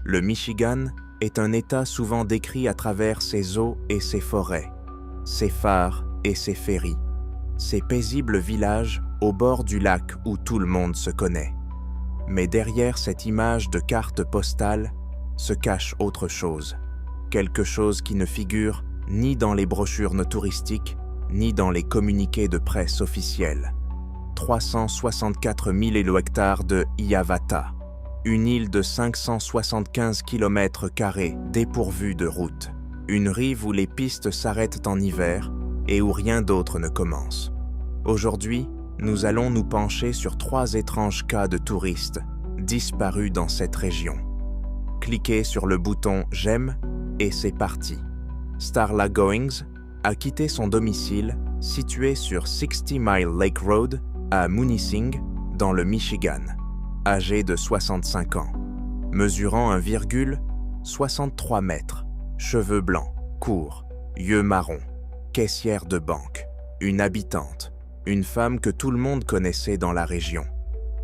Le Michigan est un État souvent décrit à travers ses eaux et ses forêts, ses phares et ses ferries, ses paisibles villages au bord du lac où tout le monde se connaît. Mais derrière cette image de carte postale se cache autre chose, quelque chose qui ne figure ni dans les brochures touristiques, ni dans les communiqués de presse officiels. 364 000 hectares de Hiawatha, une île de 575 km² dépourvue de route, une rive où les pistes s'arrêtent en hiver et où rien d'autre ne commence. Aujourd'hui, nous allons nous pencher sur 3 étranges cas de touristes disparus dans cette région. Cliquez sur le bouton « J'aime » et c'est parti. Starla Goings a quitté son domicile situé sur 60 Mile Lake Road à Munising, dans le Michigan, âgée de 65 ans, mesurant 1,63 mètres, cheveux blancs, courts, yeux marrons, caissière de banque, une habitante, une femme que tout le monde connaissait dans la région.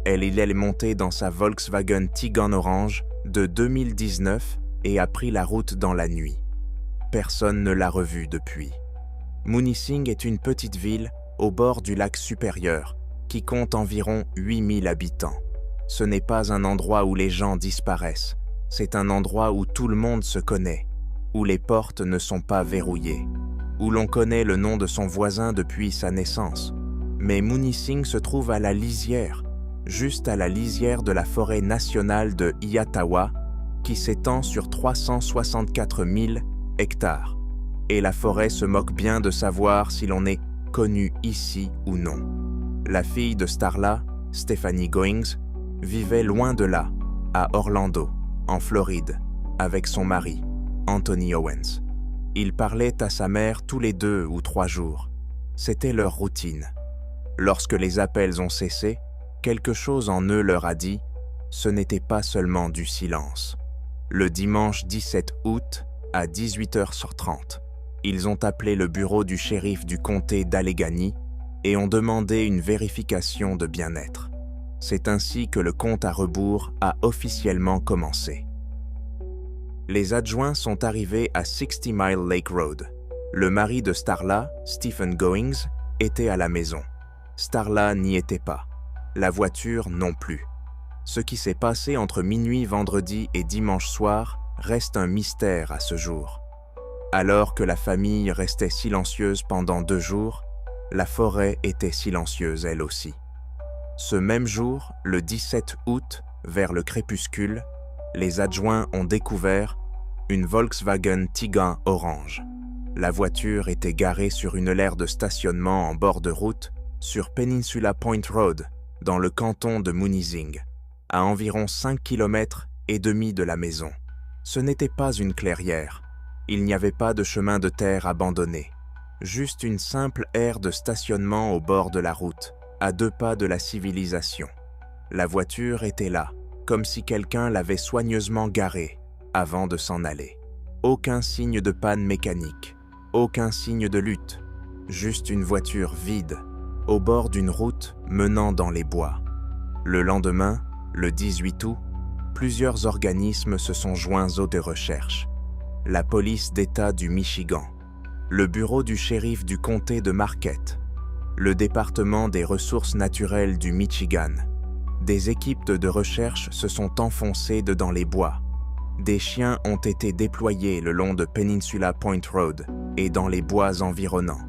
Elle est montée dans sa Volkswagen Tiguan orange de 2019 et a pris la route dans la nuit. Personne ne l'a revue depuis. Munising est une petite ville au bord du lac Supérieur qui compte environ 8000 habitants. Ce n'est pas un endroit où les gens disparaissent, c'est un endroit où tout le monde se connaît, où les portes ne sont pas verrouillées, où l'on connaît le nom de son voisin depuis sa naissance. Mais Munising se trouve à la lisière, juste à la lisière de la forêt nationale de Hiawatha, qui s'étend sur 364 000 hectares. Et la forêt se moque bien de savoir si l'on est connu ici ou non. La fille de Starla, Stephanie Goings, vivait loin de là, à Orlando, en Floride, avec son mari, Anthony Owens. Ils parlaient à sa mère tous les 2 ou 3 jours. C'était leur routine. Lorsque les appels ont cessé, quelque chose en eux leur a dit « ce n'était pas seulement du silence ». Le dimanche 17 août, à 18h30, ils ont appelé le bureau du shérif du comté d'Allegheny et ont demandé une vérification de bien-être. C'est ainsi que le compte à rebours a officiellement commencé. Les adjoints sont arrivés à 60 Mile Lake Road. Le mari de Starla, Stephen Goings, était à la maison. Starla n'y était pas. La voiture non plus. Ce qui s'est passé entre minuit vendredi et dimanche soir reste un mystère à ce jour. Alors que la famille restait silencieuse pendant 2 jours, la forêt était silencieuse elle aussi. Ce même jour, le 17 août, vers le crépuscule, les adjoints ont découvert une Volkswagen Tiguan orange. La voiture était garée sur une aire de stationnement en bord de route sur Peninsula Point Road, dans le canton de Munising, à environ 5 km et demi de la maison. Ce n'était pas une clairière. Il n'y avait pas de chemin de terre abandonné. Juste une simple aire de stationnement au bord de la route, à 2 pas de la civilisation. La voiture était là, comme si quelqu'un l'avait soigneusement garée avant de s'en aller. Aucun signe de panne mécanique, aucun signe de lutte, juste une voiture vide, au bord d'une route menant dans les bois. Le lendemain, le 18 août, plusieurs organismes se sont joints aux de recherche. La police d'État du Michigan, le bureau du shérif du comté de Marquette, le département des ressources naturelles du Michigan. Des équipes de recherche se sont enfoncées dans les bois. Des chiens ont été déployés le long de Peninsula Point Road et dans les bois environnants.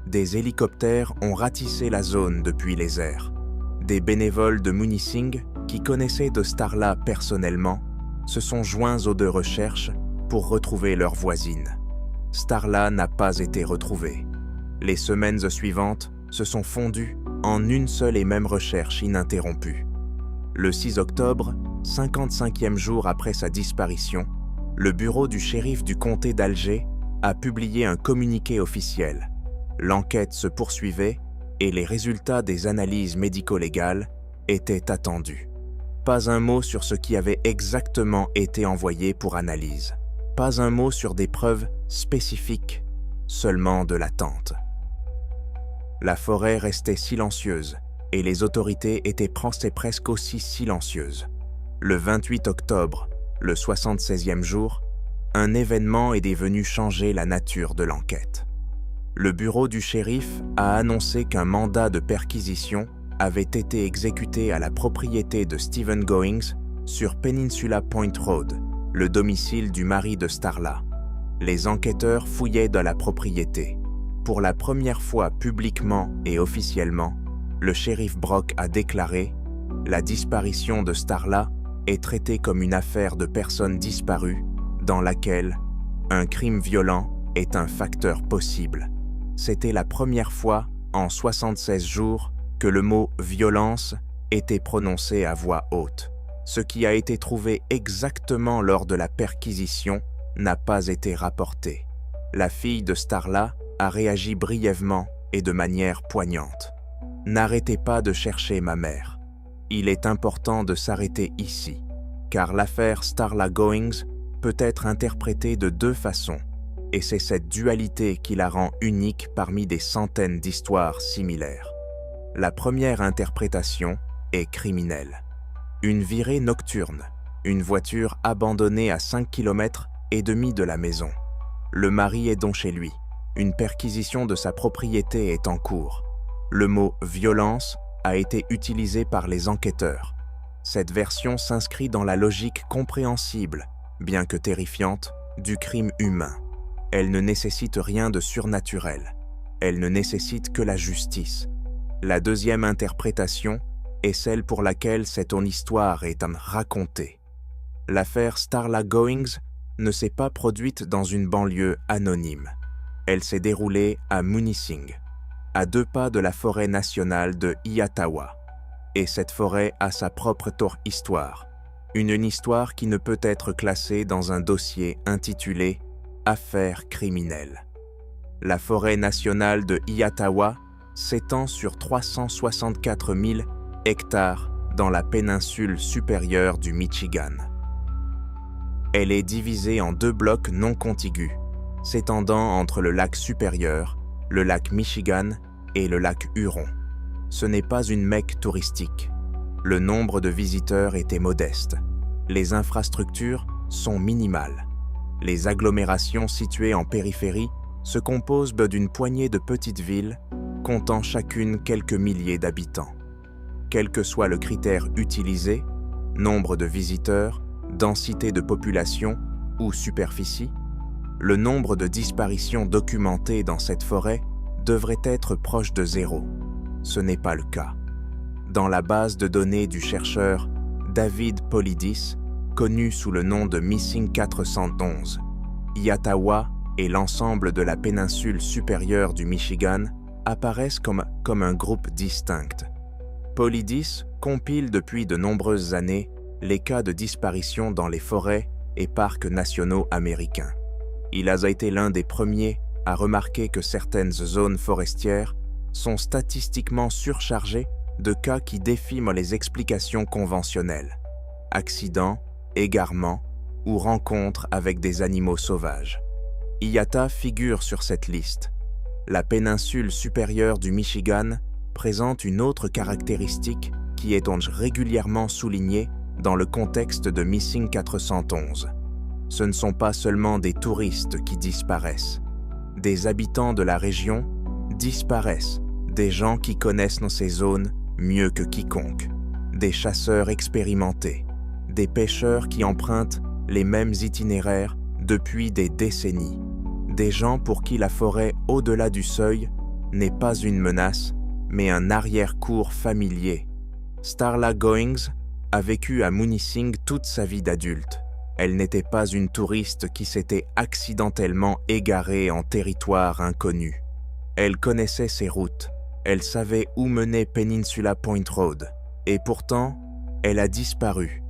Des hélicoptères ont ratissé la zone depuis les airs. Des bénévoles de Munising, qui connaissaient de Starla personnellement, se sont joints aux de recherche pour retrouver leur voisine. Starla n'a pas été retrouvée. Les semaines suivantes se sont fondues en une seule et même recherche ininterrompue. Le 6 octobre, 55e jour après sa disparition, le bureau du shérif du comté d'Alger a publié un communiqué officiel. L'enquête se poursuivait et les résultats des analyses médico-légales étaient attendus. Pas un mot sur ce qui avait exactement été envoyé pour analyse. Pas un mot sur des preuves spécifiques, seulement de l'attente. La forêt restait silencieuse et les autorités étaient presque aussi silencieuses. Le 28 octobre, le 76e jour, un événement est venu changer la nature de l'enquête. Le bureau du shérif a annoncé qu'un mandat de perquisition avait été exécuté à la propriété de Stephen Goings sur Peninsula Point Road, le domicile du mari de Starla. Les enquêteurs fouillaient dans la propriété. Pour la première fois publiquement et officiellement, le shérif Brock a déclaré « La disparition de Starla est traitée comme une affaire de personnes disparues dans laquelle un crime violent est un facteur possible. » C'était la première fois en 76 jours que le mot « violence » était prononcé à voix haute. Ce qui a été trouvé exactement lors de la perquisition n'a pas été rapporté. La fille de Starla a réagi brièvement et de manière poignante. « N'arrêtez pas de chercher ma mère. Il est important de s'arrêter ici, car l'affaire Starla Goings peut être interprétée de deux façons, et c'est cette dualité qui la rend unique parmi des centaines d'histoires similaires. La première interprétation est criminelle. Une virée nocturne, une voiture abandonnée à 5 km et demi de la maison. Le mari est donc chez lui. Une perquisition de sa propriété est en cours. Le mot « violence » a été utilisé par les enquêteurs. Cette version s'inscrit dans la logique compréhensible, bien que terrifiante, du crime humain. Elle ne nécessite rien de surnaturel. Elle ne nécessite que la justice. La deuxième interprétation est celle pour laquelle cette histoire est racontée. L'affaire Starla Goings ne s'est pas produite dans une banlieue anonyme. Elle s'est déroulée à Munising, à 2 pas de la forêt nationale de Iatawa. Et cette forêt a sa propre histoire. Une histoire qui ne peut être classée dans un dossier intitulé « Affaire criminelle ». La forêt nationale de Iatawa s'étend sur 364 000 hectares dans la péninsule supérieure du Michigan. Elle est divisée en 2 blocs non contigus, s'étendant entre le lac supérieur, le lac Michigan et le lac Huron. Ce n'est pas une Mecque touristique. Le nombre de visiteurs était modeste. Les infrastructures sont minimales. Les agglomérations situées en périphérie se composent d'une poignée de petites villes, comptant chacune quelques milliers d'habitants. Quel que soit le critère utilisé, nombre de visiteurs, densité de population ou superficie, le nombre de disparitions documentées dans cette forêt devrait être proche de 0. Ce n'est pas le cas. Dans la base de données du chercheur David Polidis, connu sous le nom de Missing 411, Iatawa et l'ensemble de la péninsule supérieure du Michigan apparaissent comme un groupe distinct. Polidis compile depuis de nombreuses années les cas de disparition dans les forêts et parcs nationaux américains. Il a été l'un des premiers à remarquer que certaines zones forestières sont statistiquement surchargées de cas qui défient les explications conventionnelles. Accidents, égarements ou rencontres avec des animaux sauvages. Iata figure sur cette liste. La péninsule supérieure du Michigan présente une autre caractéristique qui est régulièrement soulignée dans le contexte de Missing 411. Ce ne sont pas seulement des touristes qui disparaissent. Des habitants de la région disparaissent, des gens qui connaissent ces zones mieux que quiconque, des chasseurs expérimentés, des pêcheurs qui empruntent les mêmes itinéraires depuis des décennies, des gens pour qui la forêt au-delà du seuil n'est pas une menace, mais un arrière-cour familier. Starla Goings a vécu à Munising toute sa vie d'adulte. Elle n'était pas une touriste qui s'était accidentellement égarée en territoire inconnu. Elle connaissait ses routes, elle savait où menait Peninsula Point Road, et pourtant, elle a disparu.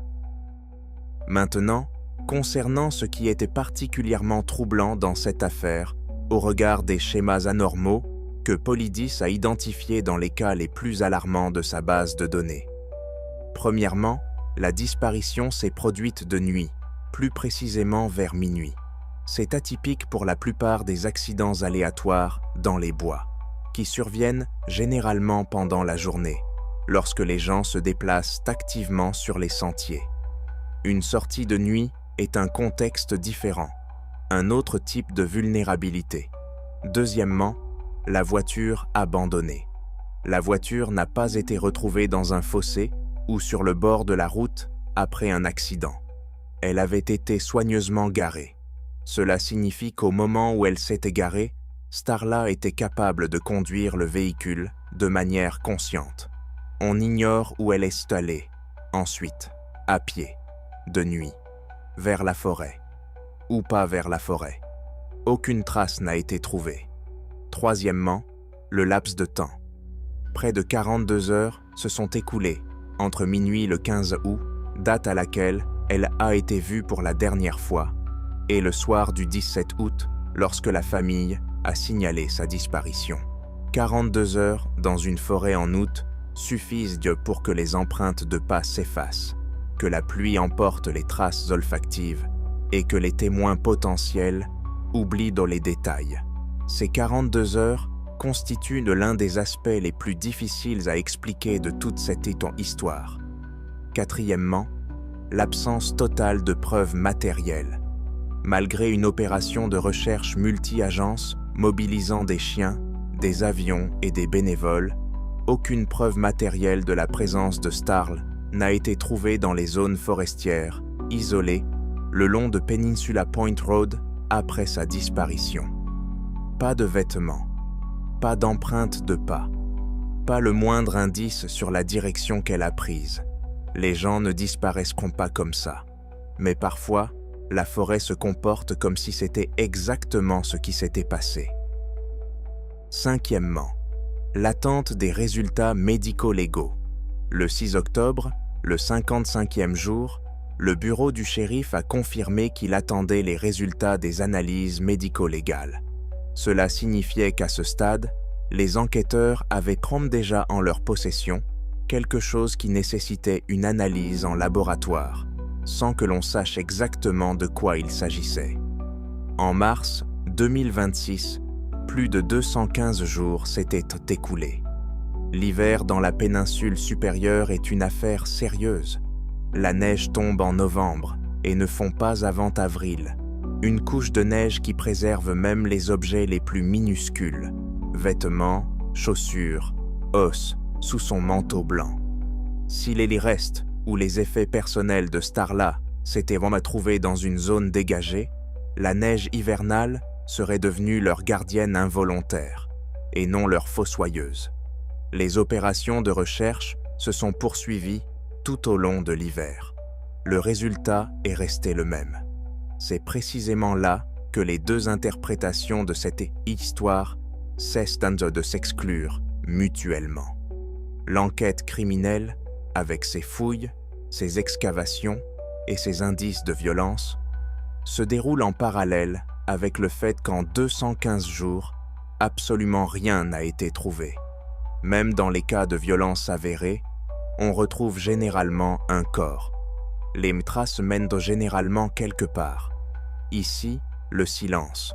Maintenant, concernant ce qui était particulièrement troublant dans cette affaire, au regard des schémas anormaux que Polidis a identifiés dans les cas les plus alarmants de sa base de données. Premièrement, la disparition s'est produite de nuit, plus précisément vers minuit. C'est atypique pour la plupart des accidents aléatoires dans les bois, qui surviennent généralement pendant la journée, lorsque les gens se déplacent activement sur les sentiers. Une sortie de nuit est un contexte différent, un autre type de vulnérabilité. Deuxièmement, la voiture abandonnée. La voiture n'a pas été retrouvée dans un fossé ou sur le bord de la route après un accident. Elle avait été soigneusement garée. Cela signifie qu'au moment où elle s'est égarée, Starla était capable de conduire le véhicule de manière consciente. On ignore où elle est allée. Ensuite, à pied, de nuit, vers la forêt, ou pas vers la forêt. Aucune trace n'a été trouvée. Troisièmement, le laps de temps. Près de 42 heures se sont écoulées entre minuit le 15 août, date à laquelle elle a été vue pour la dernière fois, et le soir du 17 août, lorsque la famille a signalé sa disparition. 42 heures dans une forêt en août suffisent pour que les empreintes de pas s'effacent, que la pluie emporte les traces olfactives et que les témoins potentiels oublient dans les détails. Ces 42 heures constituent l'un des aspects les plus difficiles à expliquer de toute cette histoire. Quatrièmement, l'absence totale de preuves matérielles. Malgré une opération de recherche multi-agences mobilisant des chiens, des avions et des bénévoles, aucune preuve matérielle de la présence de Starla n'a été trouvée dans les zones forestières, isolées, le long de Peninsula Point Road après sa disparition. Pas de vêtements, pas d'empreintes de pas, pas le moindre indice sur la direction qu'elle a prise. Les gens ne disparaîtront pas comme ça, mais parfois, la forêt se comporte comme si c'était exactement ce qui s'était passé. Cinquièmement, l'attente des résultats médico-légaux. Le 6 octobre, le 55e jour, le bureau du shérif a confirmé qu'il attendait les résultats des analyses médico-légales. Cela signifiait qu'à ce stade, les enquêteurs avaient déjà en leur possession quelque chose qui nécessitait une analyse en laboratoire, sans que l'on sache exactement de quoi il s'agissait. En mars 2026, plus de 215 jours s'étaient écoulés. L'hiver dans la péninsule supérieure est une affaire sérieuse. La neige tombe en novembre et ne fond pas avant avril. Une couche de neige qui préserve même les objets les plus minuscules, vêtements, chaussures, os, sous son manteau blanc. Si les restes ou les effets personnels de Starla s'étaient retrouvés dans une zone dégagée, la neige hivernale serait devenue leur gardienne involontaire, et non leur fossoyeuse. Les opérations de recherche se sont poursuivies tout au long de l'hiver. Le résultat est resté le même. C'est précisément là que les deux interprétations de cette histoire cessent de s'exclure mutuellement. L'enquête criminelle, avec ses fouilles, ses excavations et ses indices de violence, se déroule en parallèle avec le fait qu'en 215 jours, absolument rien n'a été trouvé. Même dans les cas de violence avérée, on retrouve généralement un corps. Les traces mènent généralement quelque part. Ici, le silence,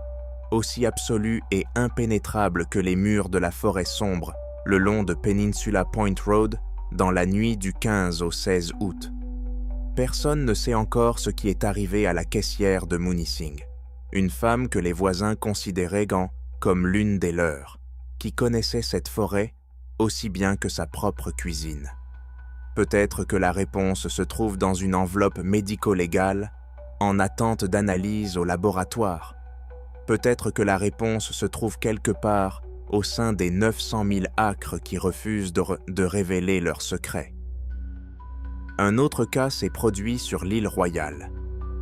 aussi absolu et impénétrable que les murs de la forêt sombre le long de Peninsula Point Road dans la nuit du 15 au 16 août. Personne ne sait encore ce qui est arrivé à la caissière de Munising, une femme que les voisins considéraient comme l'une des leurs, qui connaissait cette forêt aussi bien que sa propre cuisine. Peut-être que la réponse se trouve dans une enveloppe médico-légale en attente d'analyse au laboratoire. Peut-être que la réponse se trouve quelque part au sein des 900 000 acres qui refusent de révéler leurs secrets. Un autre cas s'est produit sur l'île Royale,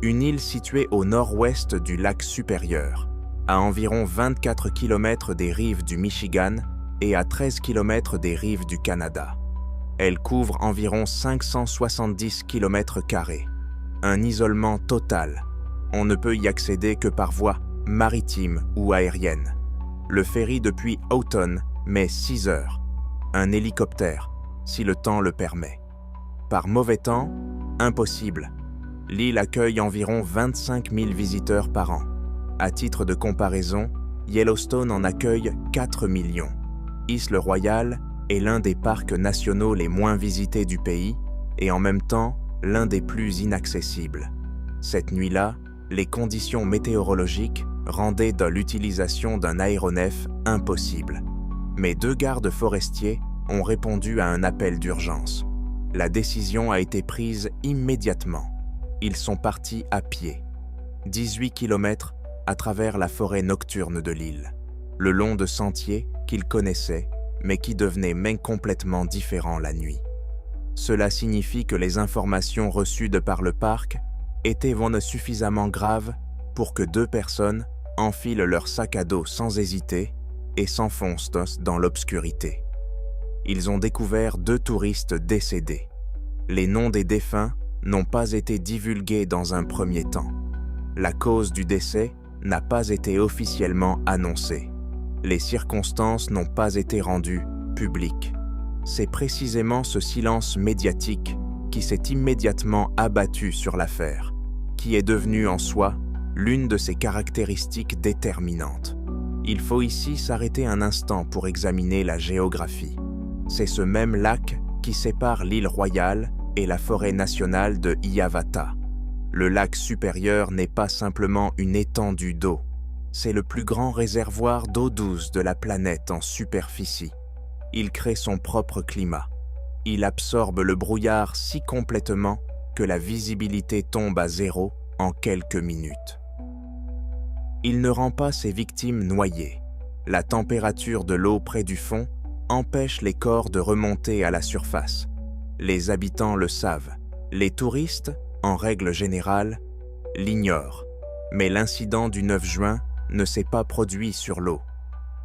une île située au nord-ouest du lac supérieur, à environ 24 km des rives du Michigan et à 13 km des rives du Canada. Elle couvre environ 570 km², un isolement total. On ne peut y accéder que par voie maritime ou aérienne. Le ferry depuis Houghton met 6 heures. Un hélicoptère, si le temps le permet. Par mauvais temps, impossible. L'île accueille environ 25 000 visiteurs par an. À titre de comparaison, Yellowstone en accueille 4 millions. Isle-Royale est l'un des parcs nationaux les moins visités du pays et en même temps l'un des plus inaccessibles. Cette nuit-là, les conditions météorologiques rendaient l'utilisation d'un aéronef impossible. Mais 2 gardes forestiers ont répondu à un appel d'urgence. La décision a été prise immédiatement. Ils sont partis à pied, 18 km à travers la forêt nocturne de l'île, le long de sentiers qu'ils connaissaient, mais qui devenaient même complètement différents la nuit. Cela signifie que les informations reçues de par le parc étaient suffisamment graves pour que 2 personnes enfilent leur sac à dos sans hésiter et s'enfoncent dans l'obscurité. Ils ont découvert 2 touristes décédés. Les noms des défunts n'ont pas été divulgués dans un premier temps. La cause du décès n'a pas été officiellement annoncée. Les circonstances n'ont pas été rendues publiques. C'est précisément ce silence médiatique qui s'est immédiatement abattu sur l'affaire, qui est devenue en soi l'une de ses caractéristiques déterminantes. Il faut ici s'arrêter un instant pour examiner la géographie. C'est ce même lac qui sépare l'île Royale et la forêt nationale de Hiawatha. Le lac supérieur n'est pas simplement une étendue d'eau, c'est le plus grand réservoir d'eau douce de la planète en superficie. Il crée son propre climat. Il absorbe le brouillard si complètement que la visibilité tombe à 0 en quelques minutes. Il ne rend pas ses victimes noyées. La température de l'eau près du fond empêche les corps de remonter à la surface. Les habitants le savent. Les touristes, en règle générale, l'ignorent. Mais l'incident du 9 juin ne s'est pas produit sur l'eau.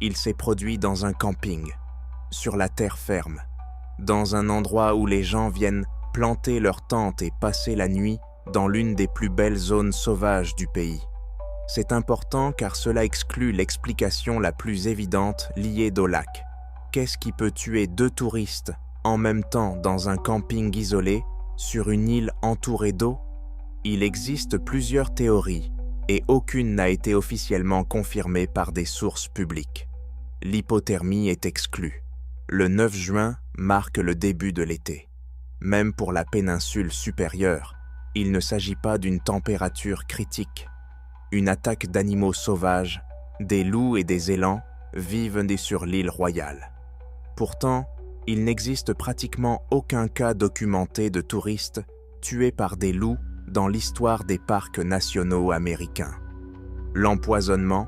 Il s'est produit dans un camping, sur la terre ferme, dans un endroit où les gens viennent planter leur tente et passer la nuit dans l'une des plus belles zones sauvages du pays. C'est important car cela exclut l'explication la plus évidente liée au lac. Qu'est-ce qui peut tuer 2 touristes en même temps dans un camping isolé sur une île entourée d'eau? Il existe plusieurs théories et aucune n'a été officiellement confirmée par des sources publiques. L'hypothermie est exclue. Le 9 juin marque le début de l'été. Même pour la péninsule supérieure, il ne s'agit pas d'une température critique. Une attaque d'animaux sauvages, des loups et des élans, vivent sur l'île Royale. Pourtant, il n'existe pratiquement aucun cas documenté de touristes tués par des loups dans l'histoire des parcs nationaux américains. L'empoisonnement,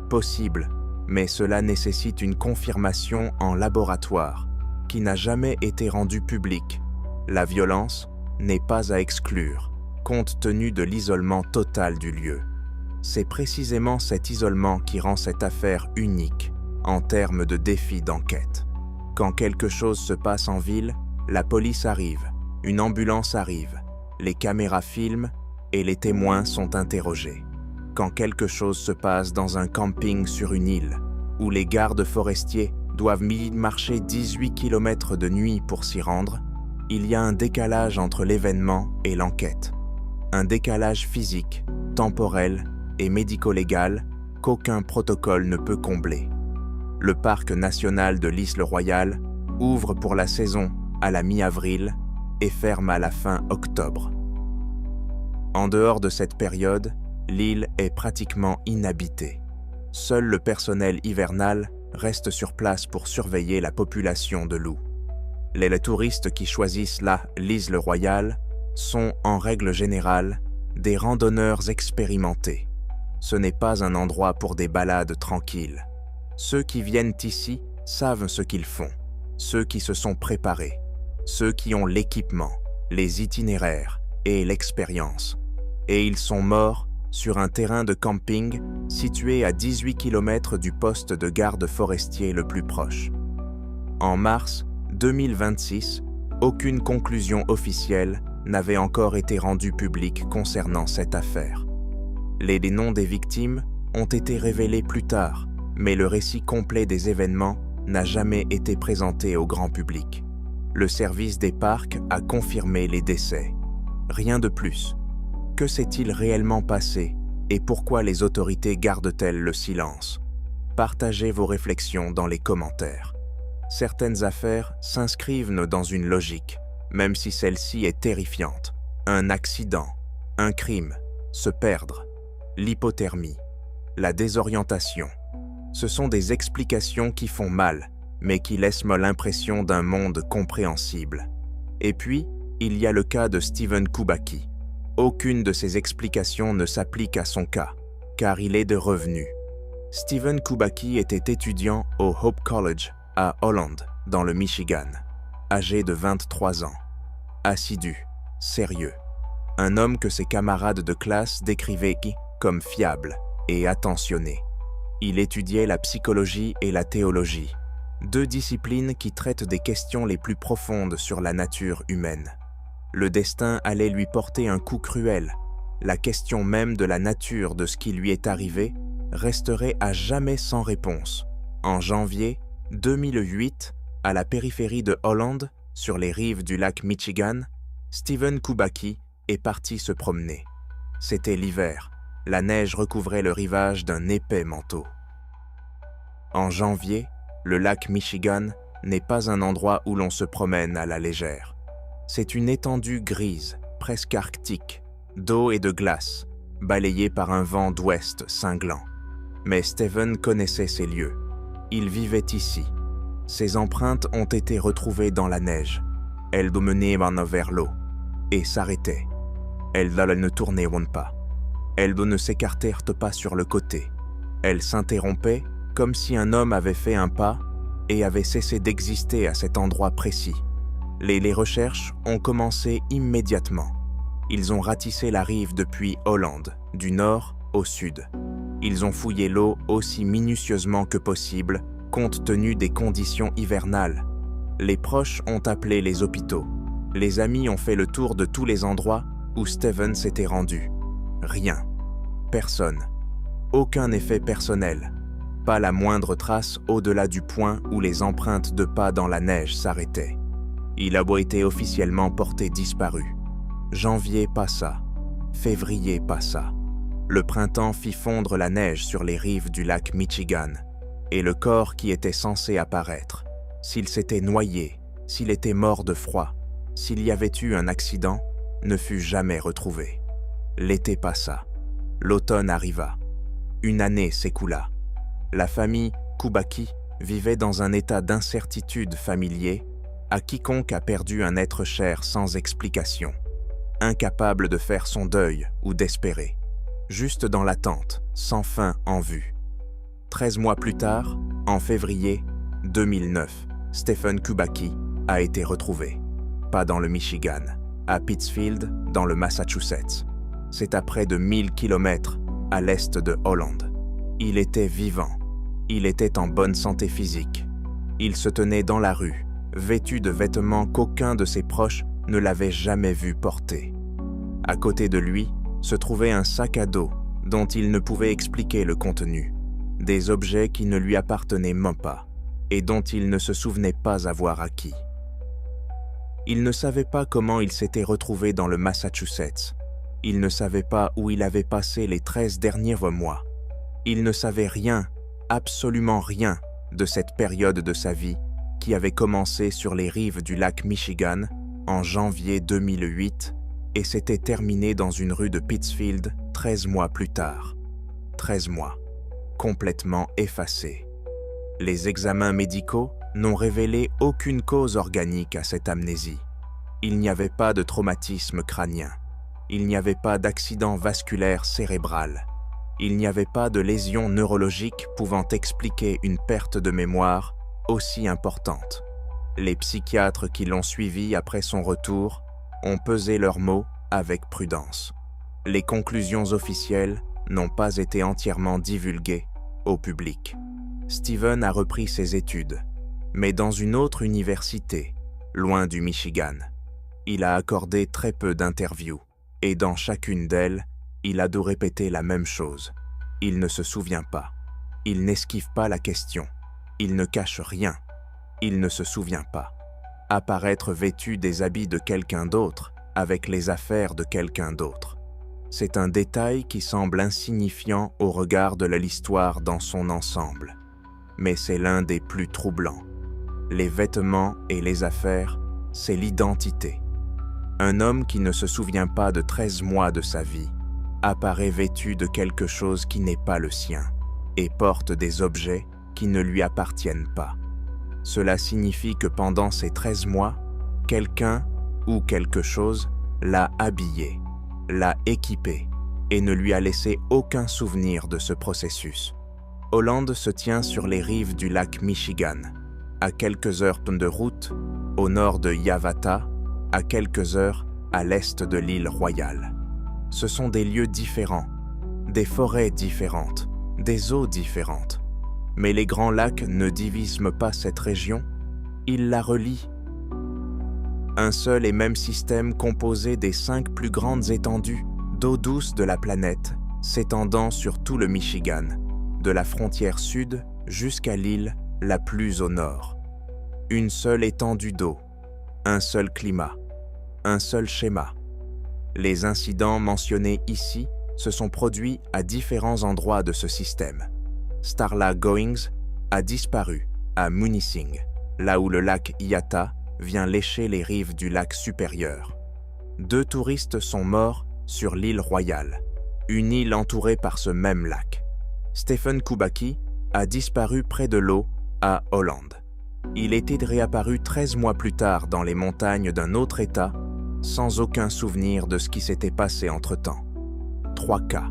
possible, mais cela nécessite une confirmation en laboratoire qui n'a jamais été rendue publique. La violence n'est pas à exclure, compte tenu de l'isolement total du lieu. C'est précisément cet isolement qui rend cette affaire unique en termes de défi d'enquête. Quand quelque chose se passe en ville, la police arrive, une ambulance arrive, les caméras filment et les témoins sont interrogés. Quand quelque chose se passe dans un camping sur une île, où les gardes forestiers doivent marcher 18 km de nuit pour s'y rendre, il y a un décalage entre l'événement et l'enquête. Un décalage physique, temporel et médico-légal qu'aucun protocole ne peut combler. Le parc national de l'Île Royale ouvre pour la saison à la mi-avril et ferme à la fin octobre. En dehors de cette période, l'île est pratiquement inhabitée. Seul le personnel hivernal reste sur place pour surveiller la population de loups. Les touristes qui choisissent l'Île Royale sont, en règle générale, des randonneurs expérimentés. Ce n'est pas un endroit pour des balades tranquilles. Ceux qui viennent ici savent ce qu'ils font, ceux qui se sont préparés, ceux qui ont l'équipement, les itinéraires et l'expérience. Et ils sont morts sur un terrain de camping situé à 18 km du poste de garde forestier le plus proche. En mars 2026, aucune conclusion officielle n'avait encore été rendue publique concernant cette affaire. Les noms des victimes ont été révélés plus tard, mais le récit complet des événements n'a jamais été présenté au grand public. Le service des parcs a confirmé les décès. Rien de plus. Que s'est-il réellement passé et pourquoi les autorités gardent-elles le silence? Partagez vos réflexions dans les commentaires. Certaines affaires s'inscrivent dans une logique, même si celle-ci est terrifiante. Un accident, un crime, se perdre, l'hypothermie, la désorientation. Ce sont des explications qui font mal, mais qui laissent l'impression d'un monde compréhensible. Et puis, il y a le cas de Steven Kubacki. Aucune de ces explications ne s'applique à son cas, car il est de revenu. Steven Kubacki était étudiant au Hope College à Holland, dans le Michigan, âgé de 23 ans. Assidu, sérieux. Un homme que ses camarades de classe décrivaient comme fiable et attentionné. Il étudiait la psychologie et la théologie, deux disciplines qui traitent des questions les plus profondes sur la nature humaine. Le destin allait lui porter un coup cruel. La question même de la nature de ce qui lui est arrivé resterait à jamais sans réponse. En janvier 2008, à la périphérie de Holland, sur les rives du lac Michigan, Steven Kubacki est parti se promener. C'était l'hiver. La neige recouvrait le rivage d'un épais manteau. En janvier, le lac Michigan n'est pas un endroit où l'on se promène à la légère. C'est une étendue grise, presque arctique, d'eau et de glace, balayée par un vent d'ouest cinglant. Mais Steven connaissait ces lieux. Il vivait ici. Ses empreintes ont été retrouvées dans la neige. Elles menaient vers l'eau et s'arrêtaient. Elles ne tournaient pas. Elles ne s'écartèrent pas sur le côté. Elles s'interrompaient comme si un homme avait fait un pas et avait cessé d'exister à cet endroit précis. Les recherches ont commencé immédiatement. Ils ont ratissé la rive depuis Hollande, du nord au sud. Ils ont fouillé l'eau aussi minutieusement que possible, compte tenu des conditions hivernales. Les proches ont appelé les hôpitaux. Les amis ont fait le tour de tous les endroits où Steven s'était rendu. Rien. Personne. Aucun effet personnel. Pas la moindre trace au-delà du point où les empreintes de pas dans la neige s'arrêtaient. Il a été officiellement porté disparu. Janvier passa. Février passa. Le printemps fit fondre la neige sur les rives du lac Michigan, et le corps qui était censé apparaître, s'il s'était noyé, s'il était mort de froid, s'il y avait eu un accident, ne fut jamais retrouvé. L'été passa. L'automne arriva. Une année s'écoula. La famille Kubacki vivait dans un état d'incertitude familier à quiconque a perdu un être cher sans explication, incapable de faire son deuil ou d'espérer, juste dans l'attente, sans fin en vue. 13 mois plus tard, en février 2009, Steven Kubacki a été retrouvé. Pas dans le Michigan, à Pittsfield, dans le Massachusetts. C'est à près de 1000 km à l'est de Hollande. Il était vivant. Il était en bonne santé physique. Il se tenait dans la rue, vêtu de vêtements qu'aucun de ses proches ne l'avait jamais vu porter. À côté de lui se trouvait un sac à dos dont il ne pouvait expliquer le contenu, des objets qui ne lui appartenaient même pas et dont il ne se souvenait pas avoir acquis. Il ne savait pas comment il s'était retrouvé dans le Massachusetts. Il ne savait pas où il avait passé les 13 derniers mois. Il ne savait rien, absolument rien, de cette période de sa vie qui avait commencé sur les rives du lac Michigan en janvier 2008 et s'était terminée dans une rue de Pittsfield 13 mois plus tard. 13 mois, complètement effacés. Les examens médicaux n'ont révélé aucune cause organique à cette amnésie. Il n'y avait pas de traumatisme crânien. Il n'y avait pas d'accident vasculaire cérébral. Il n'y avait pas de lésion neurologique pouvant expliquer une perte de mémoire aussi importante. Les psychiatres qui l'ont suivi après son retour ont pesé leurs mots avec prudence. Les conclusions officielles n'ont pas été entièrement divulguées au public. Steven a repris ses études, mais dans une autre université, loin du Michigan. Il a accordé très peu d'interviews, et dans chacune d'elles, il a dû répéter la même chose. Il ne se souvient pas. Il n'esquive pas la question. Il ne cache rien. Il ne se souvient pas. Apparaître vêtu des habits de quelqu'un d'autre, avec les affaires de quelqu'un d'autre. C'est un détail qui semble insignifiant au regard de l'histoire dans son ensemble. Mais c'est l'un des plus troublants. Les vêtements et les affaires, c'est l'identité. Un homme qui ne se souvient pas de 13 mois de sa vie apparaît vêtu de quelque chose qui n'est pas le sien et porte des objets qui ne lui appartiennent pas. Cela signifie que pendant ces 13 mois, quelqu'un ou quelque chose l'a habillé, l'a équipé et ne lui a laissé aucun souvenir de ce processus. Holland se tient sur les rives du lac Michigan, à quelques heures de route, au nord de Yavaata, à quelques heures à l'est de l'île Royale. Ce sont des lieux différents, des forêts différentes, des eaux différentes. Mais les grands lacs ne divisent pas cette région, ils la relient. Un seul et même système composé des 5 plus grandes étendues d'eau douce de la planète, s'étendant sur tout le Michigan, de la frontière sud jusqu'à l'île la plus au nord. Une seule étendue d'eau, un seul climat, un seul schéma. Les incidents mentionnés ici se sont produits à différents endroits de ce système. Starla Goings a disparu à Munising, là où le lac Iata vient lécher les rives du lac supérieur. 2 touristes sont morts sur l'île Royale, une île entourée par ce même lac. Stephen Kubacki a disparu près de l'eau à Holland. Il était réapparu 13 mois plus tard dans les montagnes d'un autre État, sans aucun souvenir de ce qui s'était passé entre-temps. 3 cas,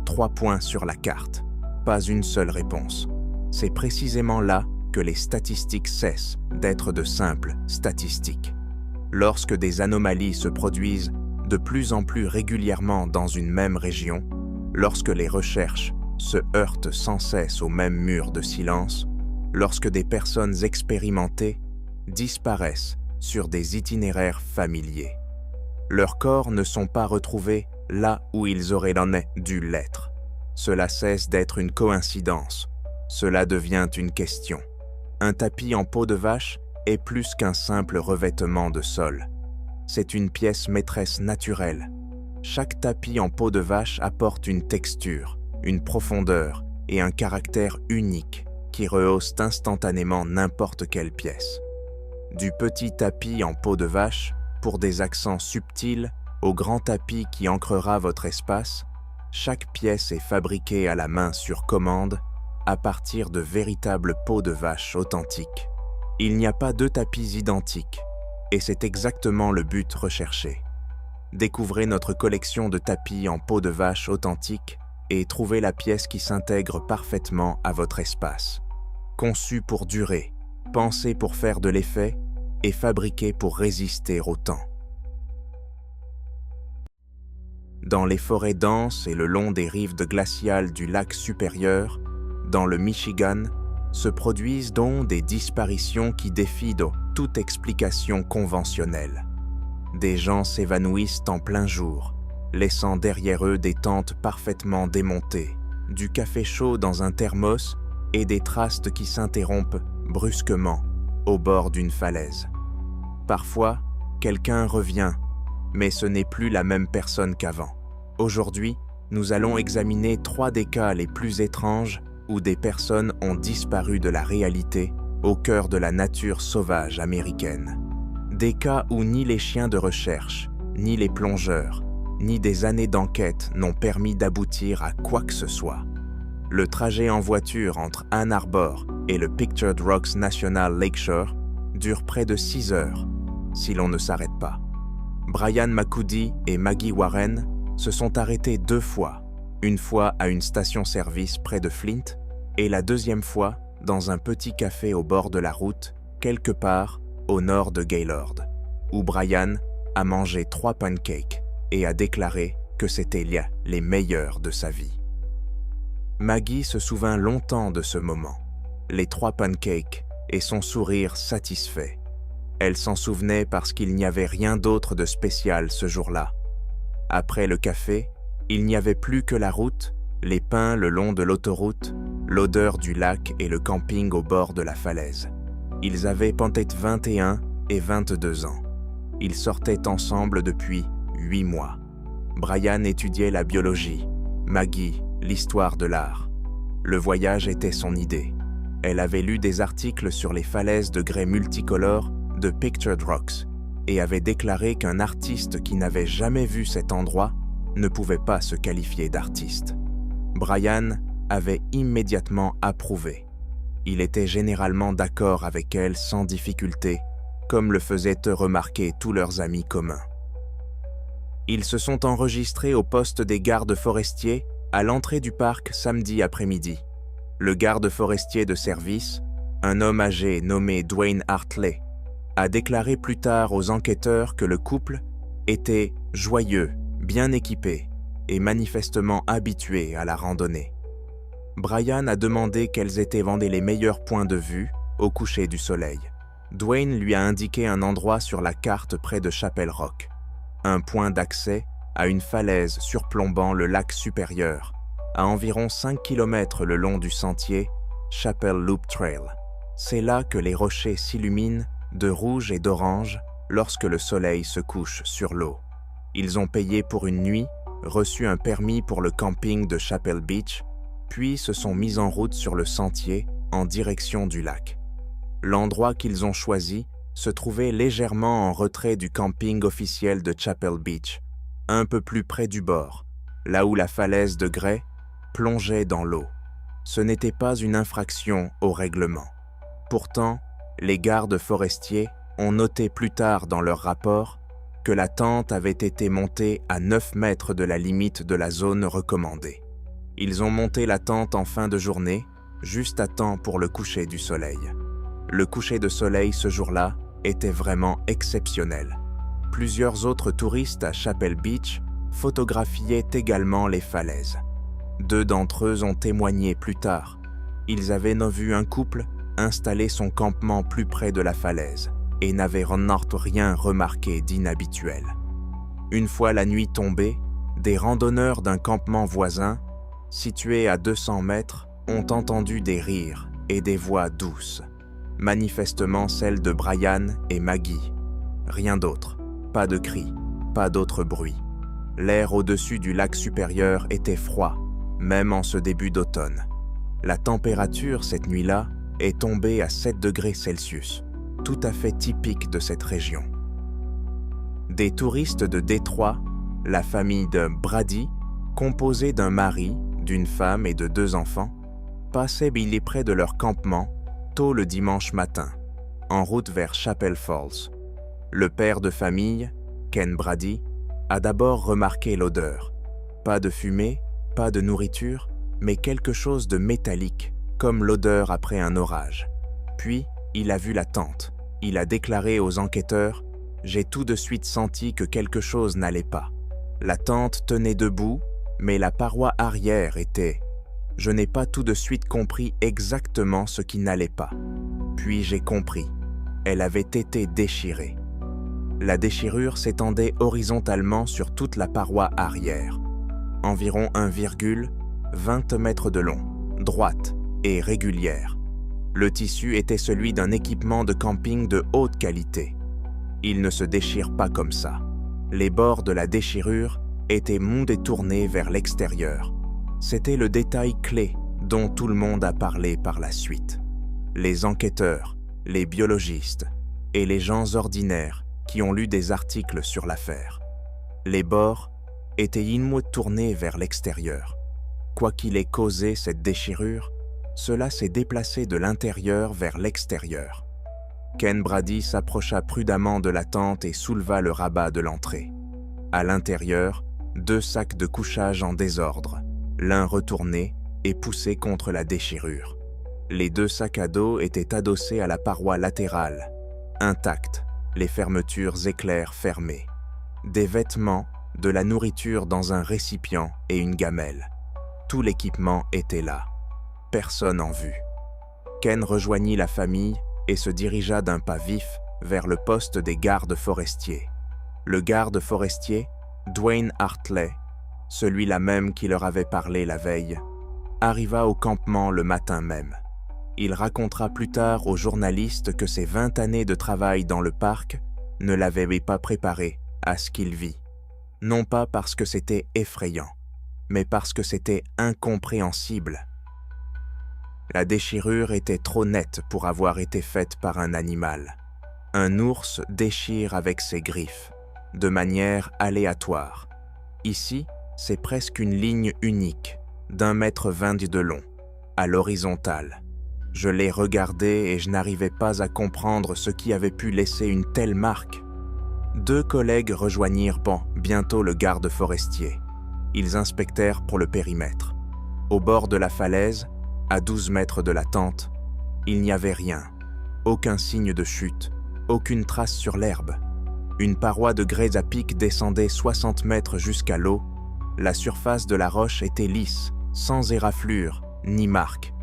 3 points sur la carte, pas une seule réponse. C'est précisément là que les statistiques cessent d'être de simples statistiques. Lorsque des anomalies se produisent de plus en plus régulièrement dans une même région, lorsque les recherches se heurtent sans cesse au même mur de silence, lorsque des personnes expérimentées disparaissent sur des itinéraires familiers. Leurs corps ne sont pas retrouvés là où ils auraient dû l'être. Cela cesse d'être une coïncidence. Cela devient une question. Un tapis en peau de vache est plus qu'un simple revêtement de sol. C'est une pièce maîtresse naturelle. Chaque tapis en peau de vache apporte une texture, une profondeur et un caractère unique qui rehaussent instantanément n'importe quelle pièce. Du petit tapis en peau de vache, pour des accents subtils, au grand tapis qui ancrera votre espace, chaque pièce est fabriquée à la main sur commande à partir de véritables peaux de vache authentiques. Il n'y a pas 2 tapis identiques, et c'est exactement le but recherché. Découvrez notre collection de tapis en peau de vache authentiques et trouvez la pièce qui s'intègre parfaitement à votre espace. Conçue pour durer, pensée pour faire de l'effet et fabriquée pour résister au temps. Dans les forêts denses et le long des rives glaciales du lac supérieur, dans le Michigan, se produisent donc des disparitions qui défient toute explication conventionnelle. Des gens s'évanouissent en plein jour, laissant derrière eux des tentes parfaitement démontées, du café chaud dans un thermos et des traces qui s'interrompent brusquement au bord d'une falaise. Parfois, quelqu'un revient, mais ce n'est plus la même personne qu'avant. Aujourd'hui, nous allons examiner 3 des cas les plus étranges où des personnes ont disparu de la réalité au cœur de la nature sauvage américaine. Des cas où ni les chiens de recherche, ni les plongeurs, ni des années d'enquête n'ont permis d'aboutir à quoi que ce soit. Le trajet en voiture entre Ann Arbor et le Pictured Rocks National Lakeshore dure près de 6 heures, si l'on ne s'arrête pas. Brian Makudi et Maggie Warren se sont arrêtés 2 fois, une fois à une station-service près de Flint et la deuxième fois dans un petit café au bord de la route, quelque part au nord de Gaylord, où Brian a mangé 3 pancakes et a déclaré que c'était les meilleurs de sa vie. Maggie se souvint longtemps de ce moment, les 3 pancakes et son sourire satisfait. Elle s'en souvenait parce qu'il n'y avait rien d'autre de spécial ce jour-là. Après le café, il n'y avait plus que la route, les pins le long de l'autoroute, l'odeur du lac et le camping au bord de la falaise. Ils avaient peut-être 21 et 22 ans. Ils sortaient ensemble depuis 8 mois. Brian étudiait la biologie, Maggie, l'histoire de l'art. Le voyage était son idée. Elle avait lu des articles sur les falaises de grès multicolores de Pictured Rocks et avait déclaré qu'un artiste qui n'avait jamais vu cet endroit ne pouvait pas se qualifier d'artiste. Brian avait immédiatement approuvé. Il était généralement d'accord avec elle sans difficulté, comme le faisaient remarquer tous leurs amis communs. Ils se sont enregistrés au poste des gardes forestiers à l'entrée du parc samedi après-midi. Le garde forestier de service, un homme âgé nommé Dwayne Hartley, a déclaré plus tard aux enquêteurs que le couple était joyeux, bien équipé et manifestement habitué à la randonnée. Brian a demandé quels étaient les meilleurs points de vue au coucher du soleil. Dwayne lui a indiqué un endroit sur la carte près de Chapel Rock, un point d'accès à une falaise surplombant le lac supérieur, à environ 5 km le long du sentier Chapel Loop Trail. C'est là que les rochers s'illuminent de rouge et d'orange lorsque le soleil se couche sur l'eau. Ils ont payé pour une nuit, reçu un permis pour le camping de Chapel Beach, puis se sont mis en route sur le sentier en direction du lac. L'endroit qu'ils ont choisi se trouvait légèrement en retrait du camping officiel de Chapel Beach, un peu plus près du bord, là où la falaise de grès plongeait dans l'eau. Ce n'était pas une infraction au règlement. Pourtant, les gardes forestiers ont noté plus tard dans leur rapport que la tente avait été montée à 9 mètres de la limite de la zone recommandée. Ils ont monté la tente en fin de journée, juste à temps pour le coucher du soleil. Le coucher de soleil ce jour-là était vraiment exceptionnel. Plusieurs autres touristes à Chapel Beach photographiaient également les falaises. 2 d'entre eux ont témoigné plus tard. Ils avaient vu un couple installer son campement plus près de la falaise et n'avaient rien remarqué d'inhabituel. Une fois la nuit tombée, des randonneurs d'un campement voisin, situé à 200 mètres, ont entendu des rires et des voix douces, manifestement celles de Brian et Maggie. Rien d'autre, pas de cris, pas d'autre bruit. L'air au-dessus du lac supérieur était froid, même en ce début d'automne. La température cette nuit-là est tombée à 7 degrés Celsius, tout à fait typique de cette région. Des touristes de Détroit, la famille de Brady, composée d'un mari, d'une femme et de 2 enfants, passaient près de leur campement tôt le dimanche matin, en route vers Chapel Falls. Le père de famille, Ken Brady, a d'abord remarqué l'odeur. Pas de fumée, pas de nourriture, mais quelque chose de métallique, comme l'odeur après un orage. Puis, il a vu la tente. Il a déclaré aux enquêteurs « J'ai tout de suite senti que quelque chose n'allait pas. La tente tenait debout, mais la paroi arrière était... Je n'ai pas tout de suite compris exactement ce qui n'allait pas. Puis j'ai compris. Elle avait été déchirée. La déchirure s'étendait horizontalement sur toute la paroi arrière. Environ 1,20 mètres de long, droite et régulière. Le tissu était celui d'un équipement de camping de haute qualité. Il ne se déchire pas comme ça. Les bords de la déchirure étaient tournés vers l'extérieur. C'était le détail clé dont tout le monde a parlé par la suite. Les enquêteurs, les biologistes et les gens ordinaires qui ont lu des articles sur l'affaire. Les bords étaient tournés vers l'extérieur. Quoi qu'il ait causé cette déchirure, cela s'est déplacé de l'intérieur vers l'extérieur. Ken Brady s'approcha prudemment de la tente et souleva le rabat de l'entrée. À l'intérieur, 2 sacs de couchage en désordre, l'un retourné et poussé contre la déchirure. Les 2 sacs à dos étaient adossés à la paroi latérale, intacts, les fermetures éclairs fermées. Des vêtements, de la nourriture dans un récipient et une gamelle. Tout l'équipement était là. Personne en vue. Ken rejoignit la famille et se dirigea d'un pas vif vers le poste des gardes forestiers. Le garde forestier, Dwayne Hartley, celui-là même qui leur avait parlé la veille, arriva au campement le matin même. Il racontera plus tard aux journalistes que ses 20 années de travail dans le parc ne l'avaient pas préparé à ce qu'il vit. Non pas parce que c'était effrayant, mais parce que c'était incompréhensible. La déchirure était trop nette pour avoir été faite par un animal. Un ours déchire avec ses griffes, de manière aléatoire. Ici, c'est presque une ligne unique, d'1,20 m de long, à l'horizontale. Je l'ai regardé et je n'arrivais pas à comprendre ce qui avait pu laisser une telle marque. 2 collègues rejoignirent bientôt le garde forestier. Ils inspectèrent pour le périmètre. Au bord de la falaise, à 12 mètres de la tente, il n'y avait rien. Aucun signe de chute, aucune trace sur l'herbe. Une paroi de grès à pic descendait 60 mètres jusqu'à l'eau. La surface de la roche était lisse, sans éraflure, ni marque.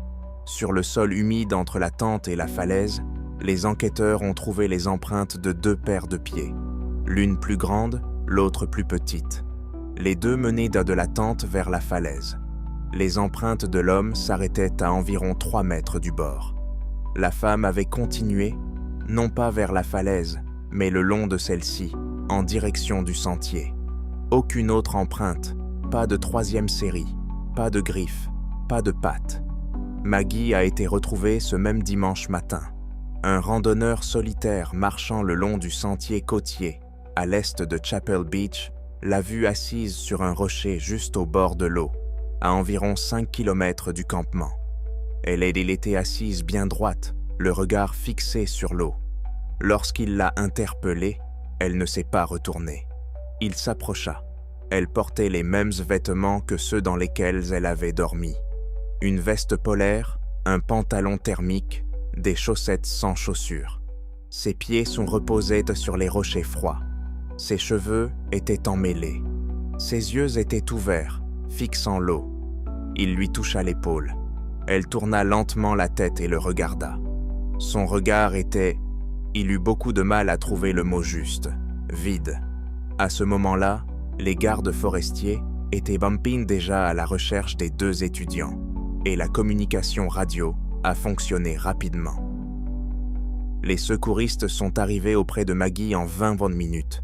Sur le sol humide entre la tente et la falaise, les enquêteurs ont trouvé les empreintes de 2 paires de pieds. L'une plus grande, l'autre plus petite. Les 2 menaient de la tente vers la falaise. Les empreintes de l'homme s'arrêtaient à environ 3 mètres du bord. La femme avait continué, non pas vers la falaise, mais le long de celle-ci, en direction du sentier. Aucune autre empreinte, pas de 3e série, pas de griffes, pas de pattes. Maggie a été retrouvée ce même dimanche matin. Un randonneur solitaire marchant le long du sentier côtier, à l'est de Chapel Beach, l'a vue assise sur un rocher juste au bord de l'eau, à environ 5 km du campement. Elle était assise bien droite, le regard fixé sur l'eau. Lorsqu'il l'a interpellée, elle ne s'est pas retournée. Il s'approcha. Elle portait les mêmes vêtements que ceux dans lesquels elle avait dormi. Une veste polaire, un pantalon thermique, des chaussettes sans chaussures. Ses pieds sont reposés sur les rochers froids. Ses cheveux étaient emmêlés. Ses yeux étaient ouverts, fixant l'eau. Il lui toucha l'épaule. Elle tourna lentement la tête et le regarda. Son regard était... Il eut beaucoup de mal à trouver le mot juste. Vide. À ce moment-là, les gardes forestiers étaient déjà à la recherche des 2 étudiants, et la communication radio a fonctionné rapidement. Les secouristes sont arrivés auprès de Maggie en 20 bonnes minutes.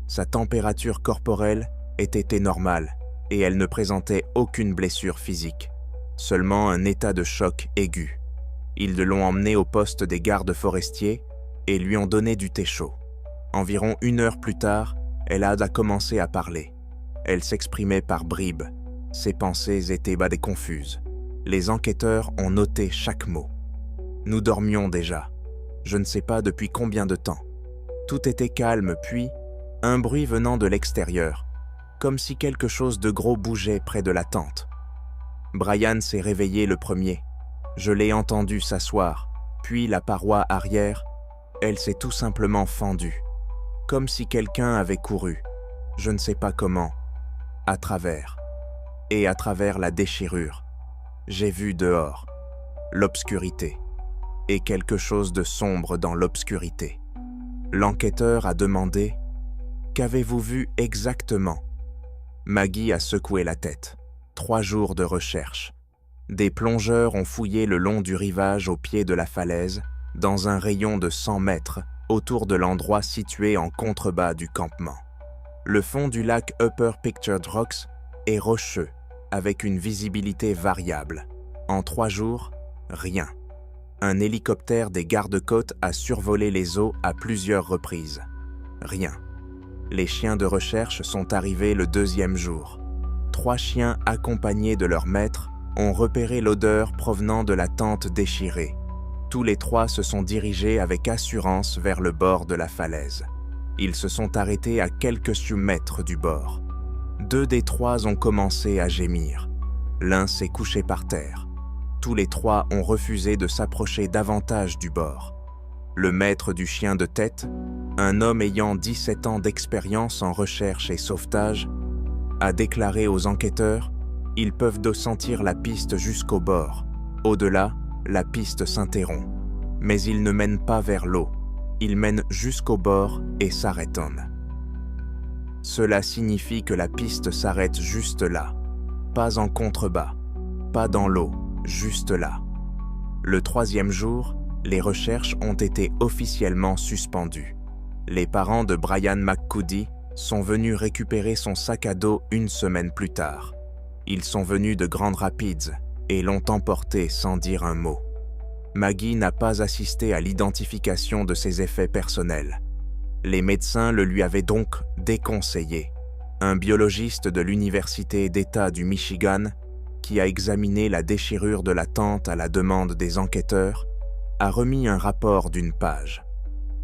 Sa température corporelle était normale et elle ne présentait aucune blessure physique, seulement un état de choc aigu. Ils l'ont emmenée au poste des gardes forestiers et lui ont donné du thé chaud. Environ 1 heure plus tard, elle a commencé à parler. Elle s'exprimait par bribes. Ses pensées étaient confuses. Les enquêteurs ont noté chaque mot. Nous dormions déjà. Je ne sais pas depuis combien de temps. Tout était calme, puis un bruit venant de l'extérieur, comme si quelque chose de gros bougeait près de la tente. Brian s'est réveillé le premier. Je l'ai entendu s'asseoir, puis la paroi arrière, elle s'est tout simplement fendue, comme si quelqu'un avait couru, je ne sais pas comment, à travers la déchirure. J'ai vu dehors, l'obscurité, et quelque chose de sombre dans l'obscurité. L'enquêteur a demandé « Qu'avez-vous vu exactement ?» Maggie a secoué la tête. 3 jours de recherche. Des plongeurs ont fouillé le long du rivage au pied de la falaise, dans un rayon de 100 mètres, autour de l'endroit situé en contrebas du campement. Le fond du lac Upper Pictured Rocks est rocheux, avec une visibilité variable. En 3 jours, rien. Un hélicoptère des gardes-côtes a survolé les eaux à plusieurs reprises. Rien. Les chiens de recherche sont arrivés le 2e jour. 3 chiens accompagnés de leur maître ont repéré l'odeur provenant de la tente déchirée. Tous les 3 se sont dirigés avec assurance vers le bord de la falaise. Ils se sont arrêtés à quelques mètres du bord. 2 des 3 ont commencé à gémir. L'un s'est couché par terre. Tous les 3 ont refusé de s'approcher davantage du bord. Le maître du chien de tête, un homme ayant 17 ans d'expérience en recherche et sauvetage, a déclaré aux enquêteurs « Ils peuvent sentir la piste jusqu'au bord. Au-delà, la piste s'interrompt. Mais ils ne mènent pas vers l'eau. Ils mènent jusqu'au bord et s'arrêtent. Cela signifie que la piste s'arrête juste là. Pas en contrebas, pas dans l'eau, juste là. Le 3e jour, les recherches ont été officiellement suspendues. Les parents de Brian McCuddy sont venus récupérer son sac à dos 1 semaine plus tard. Ils sont venus de Grand Rapids et l'ont emporté sans dire un mot. Maggie n'a pas assisté à l'identification de ses effets personnels. Les médecins le lui avaient donc déconseillé. Un biologiste de l'Université d'État du Michigan, qui a examiné la déchirure de la tente à la demande des enquêteurs, a remis un rapport d'une page.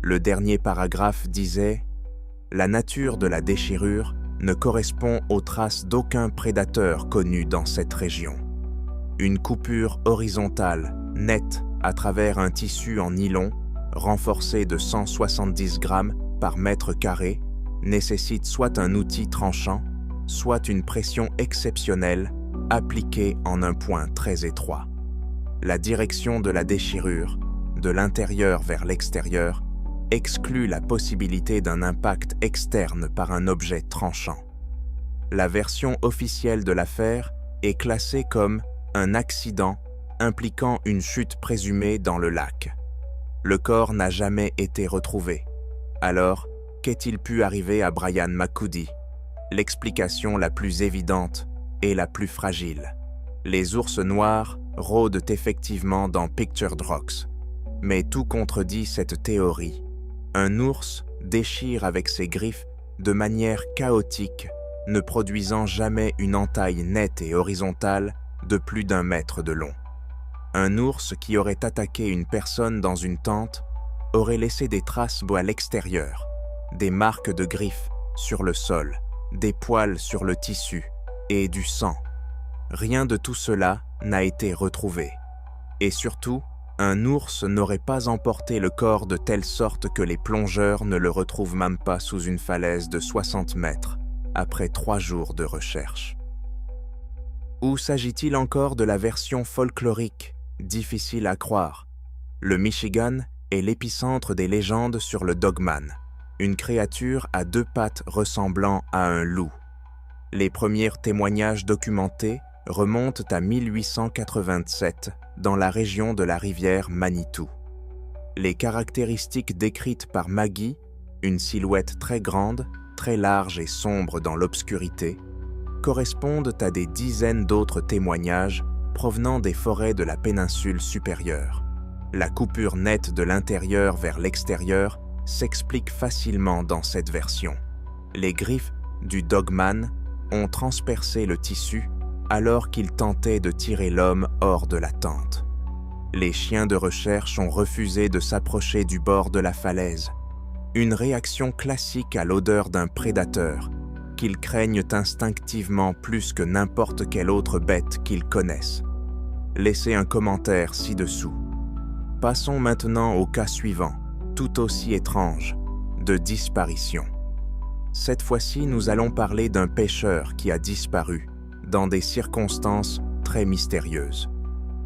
Le dernier paragraphe disait « La nature de la déchirure ne correspond aux traces d'aucun prédateur connu dans cette région. Une coupure horizontale, nette, à travers un tissu en nylon, renforcé de 170 grammes par mètre carré, nécessite soit un outil tranchant, soit une pression exceptionnelle appliquée en un point très étroit. La direction de la déchirure, de l'intérieur vers l'extérieur, exclut la possibilité d'un impact externe par un objet tranchant. La version officielle de l'affaire est classée comme un accident impliquant une chute présumée dans le lac. Le corps n'a jamais été retrouvé. Alors, qu'est-il pu arriver à Brian McCuddy? L'explication la plus évidente et la plus fragile. Les ours noirs rôdent effectivement dans Pictured Rocks, mais tout contredit cette théorie. Un ours déchire avec ses griffes de manière chaotique, ne produisant jamais une entaille nette et horizontale de plus d'1 mètre de long. Un ours qui aurait attaqué une personne dans une tente aurait laissé des traces à l'extérieur, des marques de griffes sur le sol, des poils sur le tissu et du sang. Rien de tout cela n'a été retrouvé. Et surtout, un ours n'aurait pas emporté le corps de telle sorte que les plongeurs ne le retrouvent même pas sous une falaise de 60 mètres, après 3 jours de recherche. Ou s'agit-il encore de la version folklorique, difficile à croire? Le Michigan est l'épicentre des légendes sur le Dogman, une créature à 2 pattes ressemblant à un loup. Les premiers témoignages documentés remontent à 1887 dans la région de la rivière Manitou. Les caractéristiques décrites par Maggie, une silhouette très grande, très large et sombre dans l'obscurité, correspondent à des dizaines d'autres témoignages provenant des forêts de la péninsule supérieure. La coupure nette de l'intérieur vers l'extérieur s'explique facilement dans cette version. Les griffes du Dogman ont transpercé le tissu alors qu'il tentait de tirer l'homme hors de la tente. Les chiens de recherche ont refusé de s'approcher du bord de la falaise, une réaction classique à l'odeur d'un prédateur qu'ils craignent instinctivement plus que n'importe quelle autre bête qu'ils connaissent. Laissez un commentaire ci-dessous. Passons maintenant au cas suivant, tout aussi étrange, de disparition. Cette fois-ci, nous allons parler d'un pêcheur qui a disparu, dans des circonstances très mystérieuses.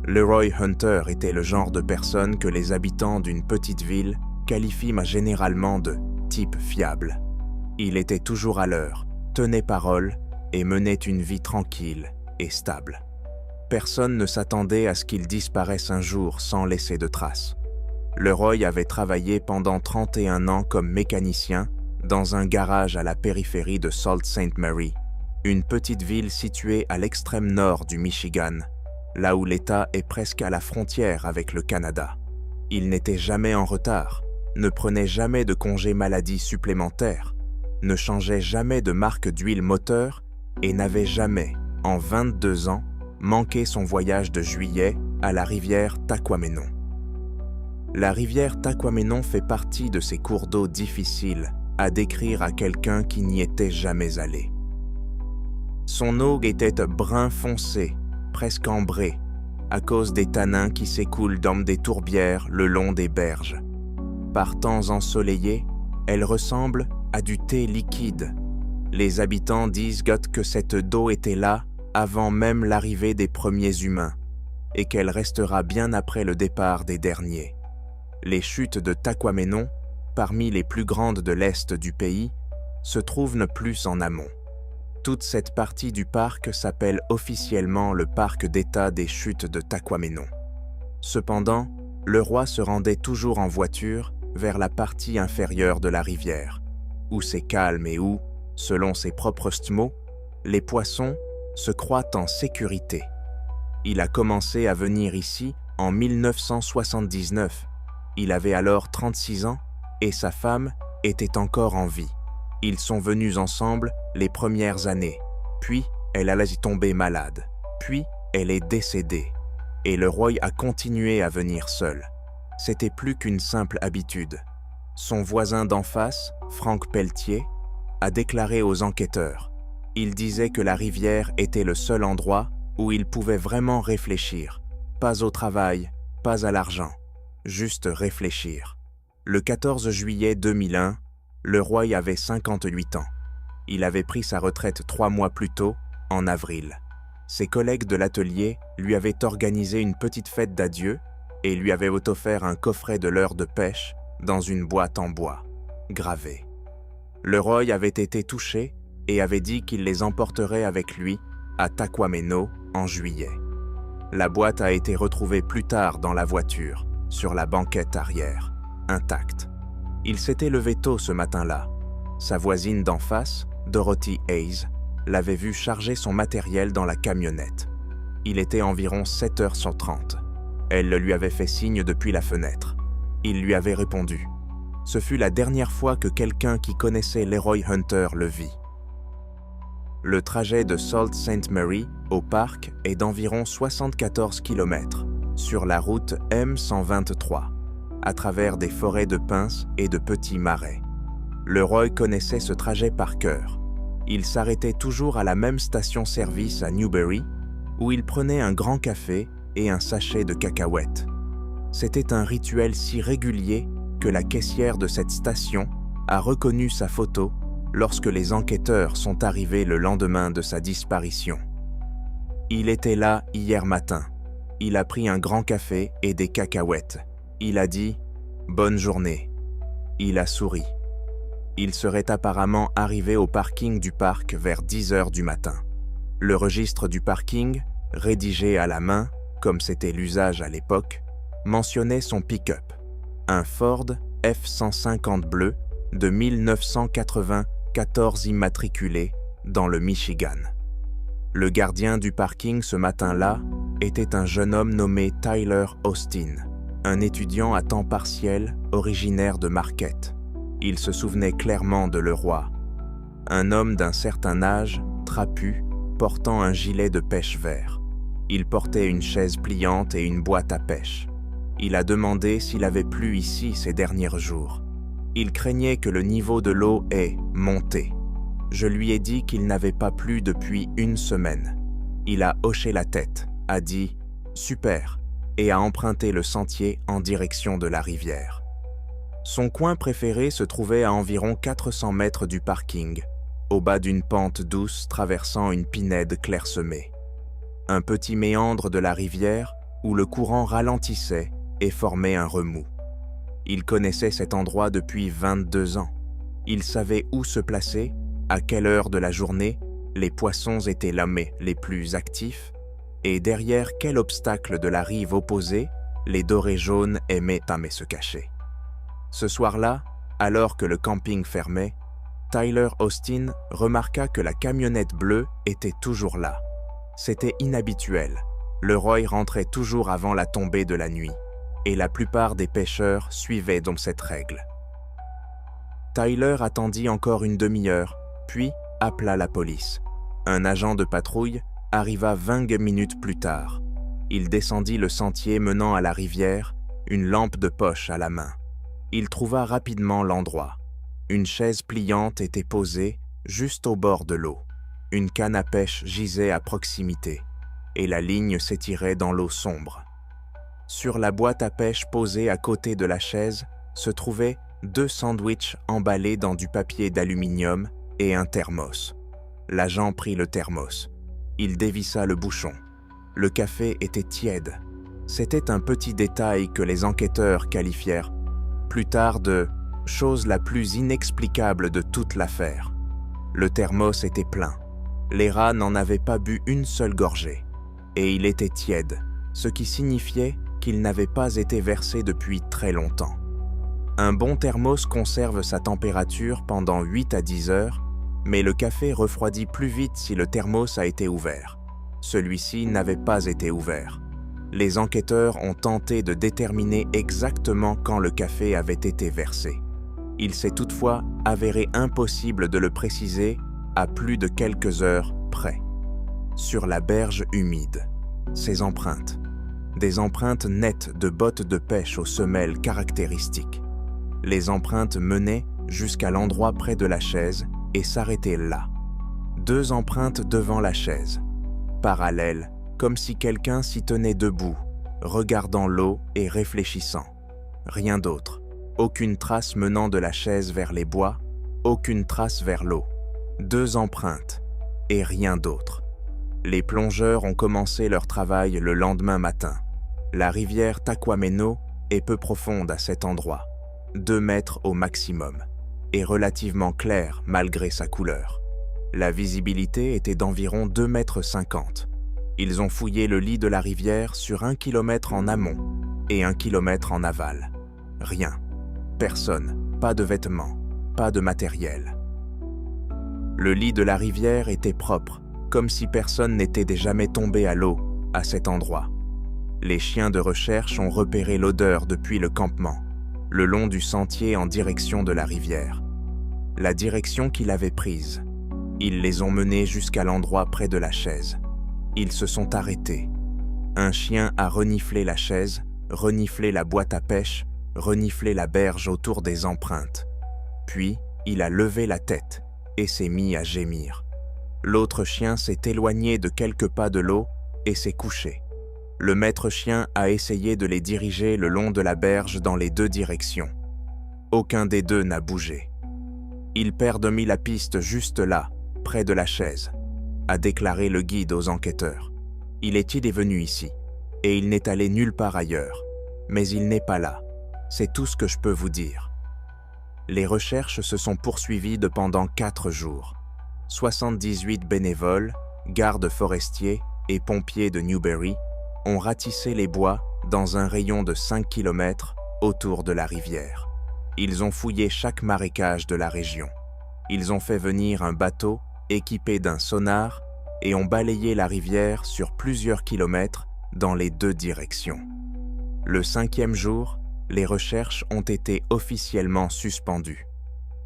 Leroy Hunter était le genre de personne que les habitants d'une petite ville qualifient généralement de « type fiable ». Il était toujours à l'heure, tenait parole et menait une vie tranquille et stable. Personne ne s'attendait à ce qu'il disparaisse un jour sans laisser de traces. Leroy avait travaillé pendant 31 ans comme mécanicien dans un garage à la périphérie de Sault Ste. Marie, une petite ville située à l'extrême nord du Michigan, là où l'État est presque à la frontière avec le Canada. Il n'était jamais en retard, ne prenait jamais de congé maladie supplémentaire, ne changeait jamais de marque d'huile moteur et n'avait jamais, en 22 ans, manqué son voyage de juillet à la rivière Taquamenon. La rivière Taquamenon fait partie de ces cours d'eau difficiles à décrire à quelqu'un qui n'y était jamais allé. Son eau était brun foncé, presque ambrée, à cause des tanins qui s'écoulent dans des tourbières le long des berges. Par temps ensoleillés, elle ressemble à du thé liquide. Les habitants disent que cette eau était là avant même l'arrivée des premiers humains et qu'elle restera bien après le départ des derniers. Les chutes de Taquamenon, parmi les plus grandes de l'est du pays, se trouvent plus en amont. Toute cette partie du parc s'appelle officiellement le parc d'État des chutes de Taquamenon. Cependant, le roi se rendait toujours en voiture vers la partie inférieure de la rivière, où c'est calme et où, selon ses propres mots, les poissons se croient en sécurité. Il a commencé à venir ici en 1979. Il avait alors 36 ans et sa femme était encore en vie. Ils sont venus ensemble les premières années, puis elle allait tomber malade, puis elle est décédée. Et le Roy a continué à venir seul. C'était plus qu'une simple habitude. Son voisin d'en face, Frank Pelletier, a déclaré aux enquêteurs. Il disait que la rivière était le seul endroit où il pouvait vraiment réfléchir. Pas au travail, pas à l'argent, juste réfléchir. Le 14 juillet 2001, le Roy avait 58 ans. Il avait pris sa retraite 3 mois plus tôt, en avril. Ses collègues de l'atelier lui avaient organisé une petite fête d'adieu et lui avaient offert un coffret de leurres de pêche dans une boîte en bois, gravée. Le Roy avait été touché et avait dit qu'il les emporterait avec lui à Taquameno en juillet. La boîte a été retrouvée plus tard dans la voiture, sur la banquette arrière, intacte. Il s'était levé tôt ce matin-là. Sa voisine d'en face, Dorothy Hayes, l'avait vu charger son matériel dans la camionnette. Il était environ 7h30. Elle le lui avait fait signe depuis la fenêtre. Il lui avait répondu. Ce fut la dernière fois que quelqu'un qui connaissait Leroy Hunter le vit. Le trajet de Sault Ste. Mary au parc est d'environ 74 km sur la route M123, à travers des forêts de pins et de petits marais. Le Roy connaissait ce trajet par cœur. Il s'arrêtait toujours à la même station-service à Newberry, où il prenait un grand café et un sachet de cacahuètes. C'était un rituel si régulier que la caissière de cette station a reconnu sa photo lorsque les enquêteurs sont arrivés le lendemain de sa disparition. Il était là hier matin. Il a pris un grand café et des cacahuètes. Il a dit « Bonne journée ». Il a souri. Il serait apparemment arrivé au parking du parc vers 10h du matin. Le registre du parking, rédigé à la main, comme c'était l'usage à l'époque, mentionnait son pick-up, un Ford F-150 bleu de 1994 immatriculé dans le Michigan. Le gardien du parking ce matin-là était un jeune homme nommé Tyler Austin, un étudiant à temps partiel originaire de Marquette. Il se souvenait clairement de Leroy, un homme d'un certain âge, trapu, portant un gilet de pêche vert. Il portait une chaise pliante et une boîte à pêche. Il a demandé s'il avait plu ici ces derniers jours. Il craignait que le niveau de l'eau ait monté. Je lui ai dit qu'il n'avait pas plu depuis 1 semaine. Il a hoché la tête, a dit « Super » et a emprunté le sentier en direction de la rivière. Son coin préféré se trouvait à environ 400 mètres du parking, au bas d'une pente douce traversant une pinède clairsemée. Un petit méandre de la rivière où le courant ralentissait et formait un remous. Il connaissait cet endroit depuis 22 ans. Il savait où se placer, à quelle heure de la journée les poissons étaient les plus actifs, et derrière quel obstacle de la rive opposée les dorés jaunes aimaient se cacher. Ce soir-là, alors que le camping fermait, Tyler Austin remarqua que la camionnette bleue était toujours là. C'était inhabituel. Le Roy rentrait toujours avant la tombée de la nuit, et la plupart des pêcheurs suivaient donc cette règle. Tyler attendit encore une demi-heure, puis appela la police. Un agent de patrouille arriva 20 minutes plus tard. Il descendit le sentier menant à la rivière, une lampe de poche à la main. Il trouva rapidement l'endroit. Une chaise pliante était posée juste au bord de l'eau. Une canne à pêche gisait à proximité, et la ligne s'étirait dans l'eau sombre. Sur la boîte à pêche posée à côté de la chaise se trouvaient 2 sandwichs emballés dans du papier d'aluminium et un thermos. L'agent prit le thermos. Il dévissa le bouchon. Le café était tiède. C'était un petit détail que les enquêteurs qualifièrent plus tard de « chose la plus inexplicable de toute l'affaire ». Le thermos était plein. Les rats n'en avaient pas bu une seule gorgée. Et il était tiède, ce qui signifiait qu'il n'avait pas été versé depuis très longtemps. Un bon thermos conserve sa température pendant 8 à 10 heures, mais le café refroidit plus vite si le thermos a été ouvert. Celui-ci n'avait pas été ouvert. Les enquêteurs ont tenté de déterminer exactement quand le café avait été versé. Il s'est toutefois avéré impossible de le préciser à plus de quelques heures près. Sur la berge humide, ces empreintes. Des empreintes nettes de bottes de pêche aux semelles caractéristiques. Les empreintes menaient jusqu'à l'endroit près de la chaise et s'arrêtaient là. 2 empreintes devant la chaise, parallèles, comme si quelqu'un s'y tenait debout, regardant l'eau et réfléchissant. Rien d'autre. Aucune trace menant de la chaise vers les bois, aucune trace vers l'eau. 2 empreintes, et rien d'autre. Les plongeurs ont commencé leur travail le lendemain matin. La rivière Taquameno est peu profonde à cet endroit, 2 mètres au maximum, et relativement claire malgré sa couleur. La visibilité était d'environ 2,50 m. Ils ont fouillé le lit de la rivière sur 1 km en amont et 1 km en aval. Rien. Personne. Pas de vêtements. Pas de matériel. Le lit de la rivière était propre, comme si personne n'était jamais tombé à l'eau à cet endroit. Les chiens de recherche ont repéré l'odeur depuis le campement, le long du sentier en direction de la rivière. La direction qu'il avait prise. Ils les ont menés jusqu'à l'endroit près de la chaise. Ils se sont arrêtés. Un chien a reniflé la chaise, reniflé la boîte à pêche, reniflé la berge autour des empreintes. Puis, il a levé la tête et s'est mis à gémir. L'autre chien s'est éloigné de quelques pas de l'eau et s'est couché. Le maître chien a essayé de les diriger le long de la berge dans les 2 directions. Aucun des 2 n'a bougé. Ils perdent mis la piste juste là, près de la chaise, a déclaré le guide aux enquêteurs. Il est venu ici, et il n'est allé nulle part ailleurs, mais il n'est pas là. C'est tout ce que je peux vous dire. Les recherches se sont poursuivies pendant 4 jours. 78 bénévoles, gardes forestiers et pompiers de Newberry ont ratissé les bois dans un rayon de 5 km autour de la rivière. Ils ont fouillé chaque marécage de la région. Ils ont fait venir un bateau équipé d'un sonar et ont balayé la rivière sur plusieurs kilomètres dans les 2 directions. Le 5e jour, les recherches ont été officiellement suspendues.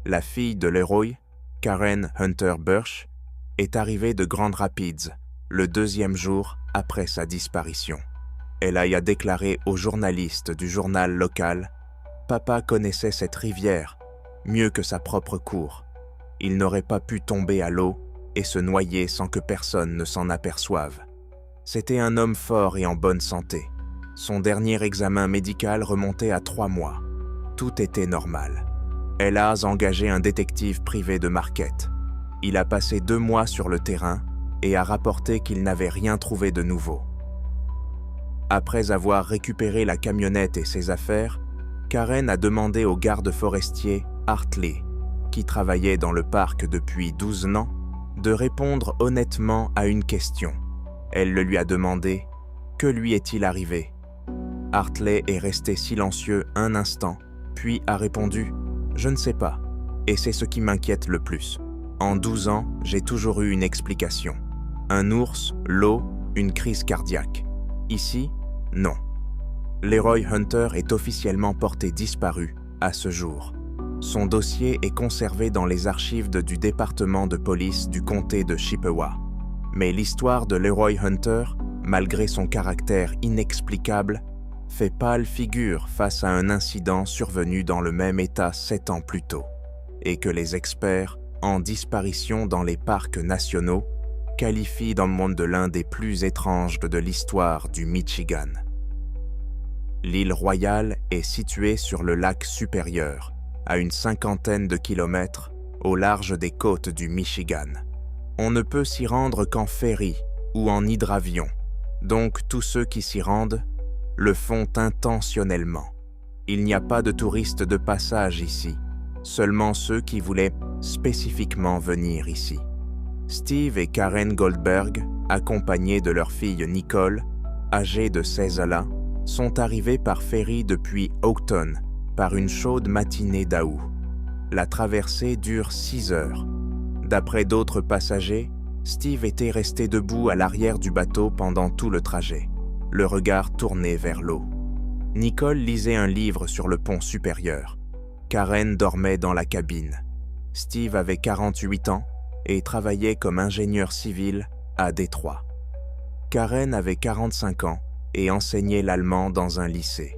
La fille de Leroy, Karen Hunter Burch, est arrivée de Grand Rapids le 2e jour après sa disparition. Elle a déclaré aux journalistes du journal local « Papa connaissait cette rivière mieux que sa propre cour. Il n'aurait pas pu tomber à l'eau et se noyer sans que personne ne s'en aperçoive. C'était un homme fort et en bonne santé. Son dernier examen médical remontait à 3 mois. Tout était normal. Elle a engagé un détective privé de Marquette. Il a passé 2 mois sur le terrain et a rapporté qu'il n'avait rien trouvé de nouveau. Après avoir récupéré la camionnette et ses affaires, Karen a demandé au garde forestier Hartley, qui travaillait dans le parc depuis 12 ans, de répondre honnêtement à une question. Elle le lui a demandé « Que lui est-il arrivé ?» Hartley est resté silencieux un instant, puis a répondu « Je ne sais pas, et c'est ce qui m'inquiète le plus. En 12 ans, j'ai toujours eu une explication. Un ours, l'eau, une crise cardiaque. Ici, non. » Leroy Hunter est officiellement porté disparu à ce jour. Son dossier est conservé dans les archives du département de police du comté de Chippewa. Mais l'histoire de Leroy Hunter, malgré son caractère inexplicable, fait pâle figure face à un incident survenu dans le même état 7 ans plus tôt, et que les experts en disparition dans les parcs nationaux qualifient dans le monde de l'un des plus étranges de l'histoire du Michigan. L'île Royale est située sur le lac Supérieur, à une 50aine de kilomètres au large des côtes du Michigan. On ne peut s'y rendre qu'en ferry ou en hydravion, donc tous ceux qui s'y rendent le font intentionnellement. Il n'y a pas de touristes de passage ici, seulement ceux qui voulaient spécifiquement venir ici. Steve et Karen Goldberg, accompagnés de leur fille Nicole, âgée de 16 ans, sont arrivés par ferry depuis Oakton, par une chaude matinée d'août. La traversée dure 6 heures. D'après d'autres passagers, Steve était resté debout à l'arrière du bateau pendant tout le trajet. le regard tourné vers l'eau. Nicole lisait un livre sur le pont supérieur. Karen dormait dans la cabine. Steve avait 48 ans et travaillait comme ingénieur civil à Détroit. Karen avait 45 ans et enseignait l'allemand dans un lycée.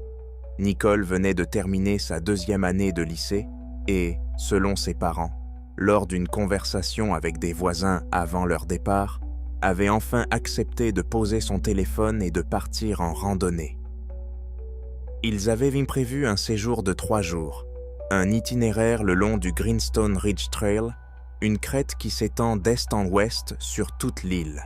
Nicole venait de terminer sa 2e année de lycée et, selon ses parents, lors d'une conversation avec des voisins avant leur départ, avait enfin accepté de poser son téléphone et de partir en randonnée. Ils avaient prévu un séjour de 3 jours, un itinéraire le long du Greenstone Ridge Trail, une crête qui s'étend d'est en ouest sur toute l'île.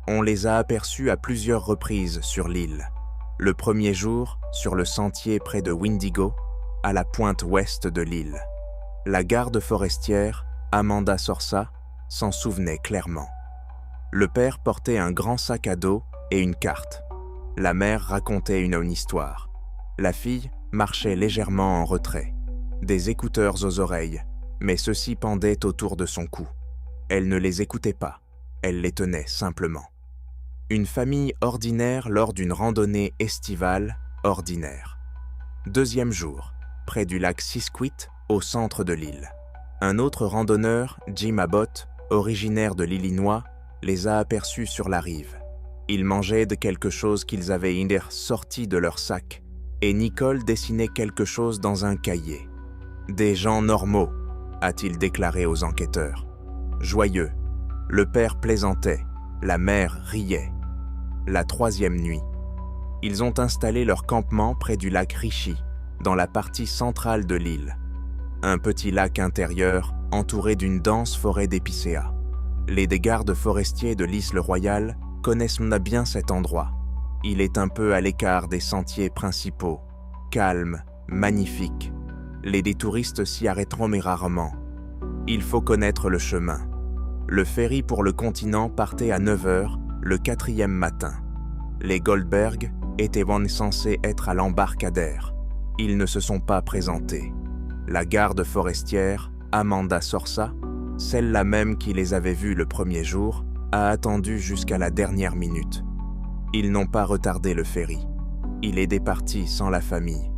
On les a aperçus à plusieurs reprises sur l'île. Le premier jour, sur le sentier près de Windigo, à la pointe ouest de l'île. La garde forestière, Amanda Sorsa, s'en souvenait clairement. Le père portait un grand sac à dos et une carte. La mère racontait une histoire. La fille marchait légèrement en retrait, des écouteurs aux oreilles, mais ceux-ci pendaient autour de son cou. Elle ne les écoutait pas, elle les tenait simplement. Une famille ordinaire lors d'une randonnée estivale ordinaire. 2e jour, près du lac Siskiwit, au centre de l'île. Un autre randonneur, Jim Abbott, originaire de l'Illinois, les a aperçus sur la rive. Ils mangeaient de quelque chose qu'ils avaient sorti de leur sac, et Nicole dessinait quelque chose dans un cahier. « Des gens normaux », a-t-il déclaré aux enquêteurs. Joyeux, le père plaisantait, la mère riait. La 3e nuit, ils ont installé leur campement près du lac Richie, dans la partie centrale de l'île. Un petit lac intérieur entouré d'une dense forêt d'épicéas. Les gardes forestiers de l'Isle Royale connaissent bien cet endroit. Il est un peu à l'écart des sentiers principaux, calme, magnifique. Les touristes s'y arrêteront mais rarement. Il faut connaître le chemin. Le ferry pour le continent partait à 9h le 4e matin. Les Goldberg étaient censés être à l'embarcadère. Ils ne se sont pas présentés. La garde forestière, Amanda Sorsa, celle-là même qui les avait vus le premier jour, a attendu jusqu'à la dernière minute. Ils n'ont pas retardé le ferry. Il est départi sans la famille.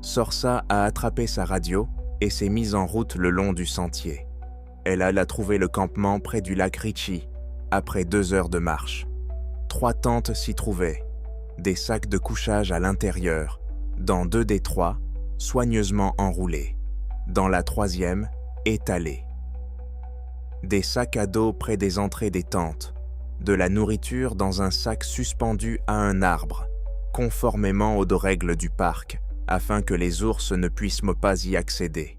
Sorsa a attrapé sa radio et s'est mise en route le long du sentier. Elle a trouvé le campement près du lac Richie, après 2 heures de marche. 3 tentes s'y trouvaient, des sacs de couchage à l'intérieur, dans 2 des 3, soigneusement enroulés, dans la 3e, étalés. Des sacs à dos près des entrées des tentes, de la nourriture dans un sac suspendu à un arbre, conformément aux règles du parc, afin que les ours ne puissent pas y accéder.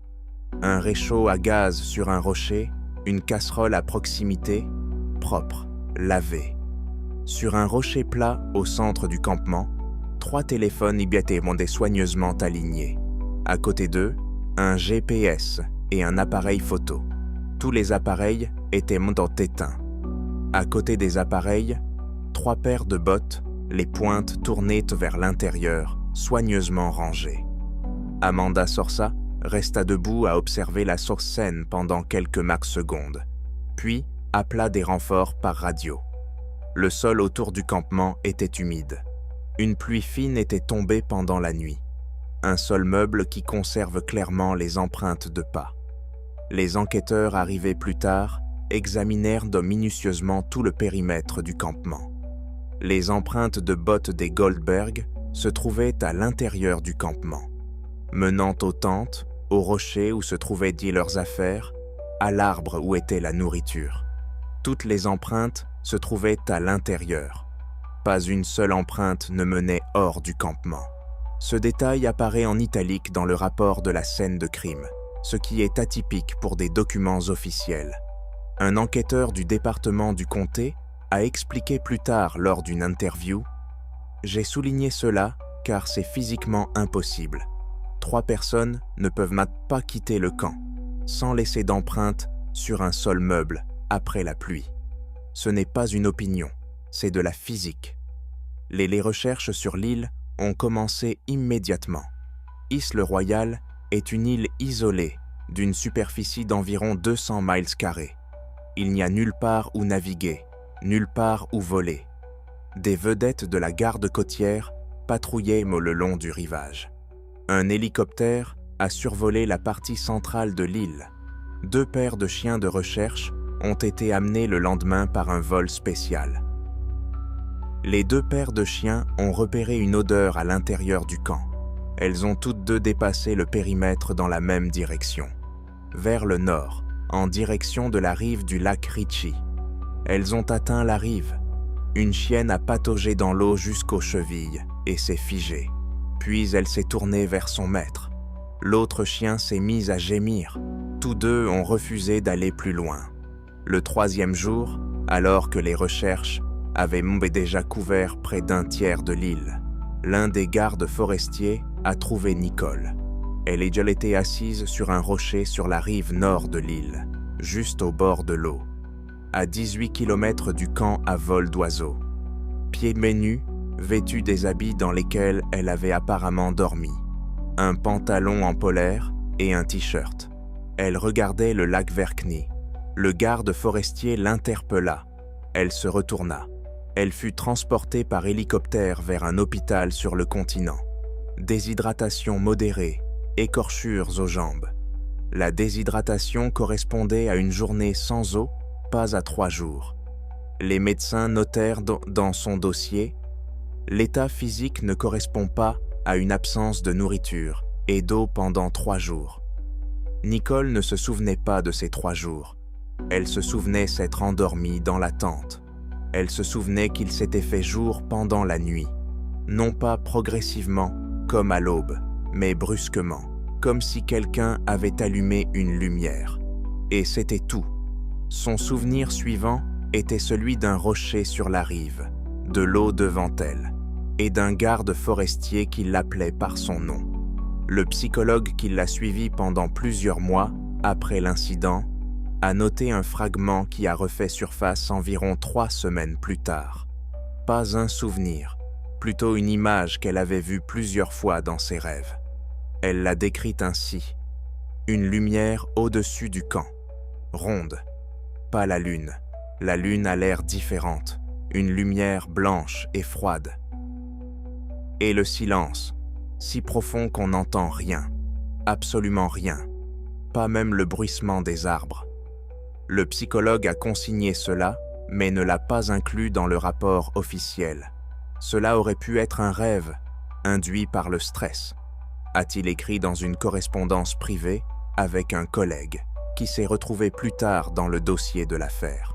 Un réchaud à gaz sur un rocher, une casserole à proximité, propre, lavée. Sur un rocher plat au centre du campement, 3 téléphones y étaient soigneusement alignés. À côté d'eux, un GPS et un appareil photo. Tous les appareils étaient éteints. À côté des appareils, 3 paires de bottes, les pointes tournées vers l'intérieur, soigneusement rangées. Amanda Sorsa resta debout à observer la scène pendant quelques secondes, puis appela des renforts par radio. Le sol autour du campement était humide. Une pluie fine était tombée pendant la nuit. Un sol meuble qui conserve clairement les empreintes de pas. Les enquêteurs arrivés plus tard examinèrent minutieusement tout le périmètre du campement. Les empreintes de bottes des Goldberg se trouvaient à l'intérieur du campement, menant aux tentes, aux rochers où se trouvaient leurs affaires, à l'arbre où était la nourriture. Toutes les empreintes se trouvaient à l'intérieur. Pas une seule empreinte ne menait hors du campement. Ce détail apparaît en italique dans le rapport de la scène de crime, ce qui est atypique pour des documents officiels. Un enquêteur du département du comté a expliqué plus tard lors d'une interview « J'ai souligné cela car c'est physiquement impossible. 3 personnes ne peuvent pas quitter le camp sans laisser d'empreinte sur un sol meuble après la pluie. Ce n'est pas une opinion, c'est de la physique. » Les recherches sur l'île ont commencé immédiatement. Isle Royale est une île isolée d'une superficie d'environ 200 miles carrés. Il n'y a nulle part où naviguer, nulle part où voler. des vedettes de la garde côtière patrouillaient le long du rivage. Un hélicoptère a survolé la partie centrale de l'île. 2 paires de chiens de recherche ont été amenés le lendemain par un vol spécial. Les 2 paires de chiens ont repéré une odeur à l'intérieur du camp. Elles ont toutes 2 dépassé le périmètre dans la même direction, vers le nord, en direction de la rive du lac Ritchie. Elles ont atteint la rive. Une chienne a pataugé dans l'eau jusqu'aux chevilles et s'est figée. Puis elle s'est tournée vers son maître. L'autre chien s'est mis à gémir. Tous 2 ont refusé d'aller plus loin. Le 3e jour, alors que les recherches avaient déjà couvert près d'1 tiers de l'île, l'un des gardes forestiers a trouvé Nicole. Elle était assise sur un rocher sur la rive nord de l'île, juste au bord de l'eau, à 18 km du camp à vol d'oiseau. Pieds nus, vêtue des habits dans lesquels elle avait apparemment dormi, un pantalon en polaire et un t-shirt. Elle regardait le lac Verkny. Le garde forestier l'interpella. Elle se retourna. Elle fut transportée par hélicoptère vers un hôpital sur le continent. Déshydratation modérée, écorchures aux jambes. La déshydratation correspondait à une journée sans eau, pas à 3 jours. Les médecins notèrent dans son dossier « L'état physique ne correspond pas à une absence de nourriture et d'eau pendant 3 jours. » Nicole ne se souvenait pas de ces 3 jours. Elle se souvenait s'être endormie dans la tente. Elle se souvenait qu'il s'était fait jour pendant la nuit. Non pas progressivement, comme à l'aube, mais brusquement, comme si quelqu'un avait allumé une lumière. Et c'était tout. Son souvenir suivant était celui d'un rocher sur la rive, de l'eau devant elle, et d'un garde forestier qui l'appelait par son nom. Le psychologue qui l'a suivi pendant plusieurs mois, après l'incident, a noté un fragment qui a refait surface environ 3 semaines plus tard. Pas un souvenir, plutôt une image qu'elle avait vue plusieurs fois dans ses rêves. Elle l'a décrite ainsi. Une lumière au-dessus du camp, ronde. Pas la lune. La lune a l'air différente. Une lumière blanche et froide. Et le silence, si profond qu'on n'entend rien. Absolument rien. Pas même le bruissement des arbres. Le psychologue a consigné cela, mais ne l'a pas inclus dans le rapport officiel. Cela aurait pu être un rêve, induit par le stress, a-t-il écrit dans une correspondance privée avec un collègue, qui s'est retrouvé plus tard dans le dossier de l'affaire.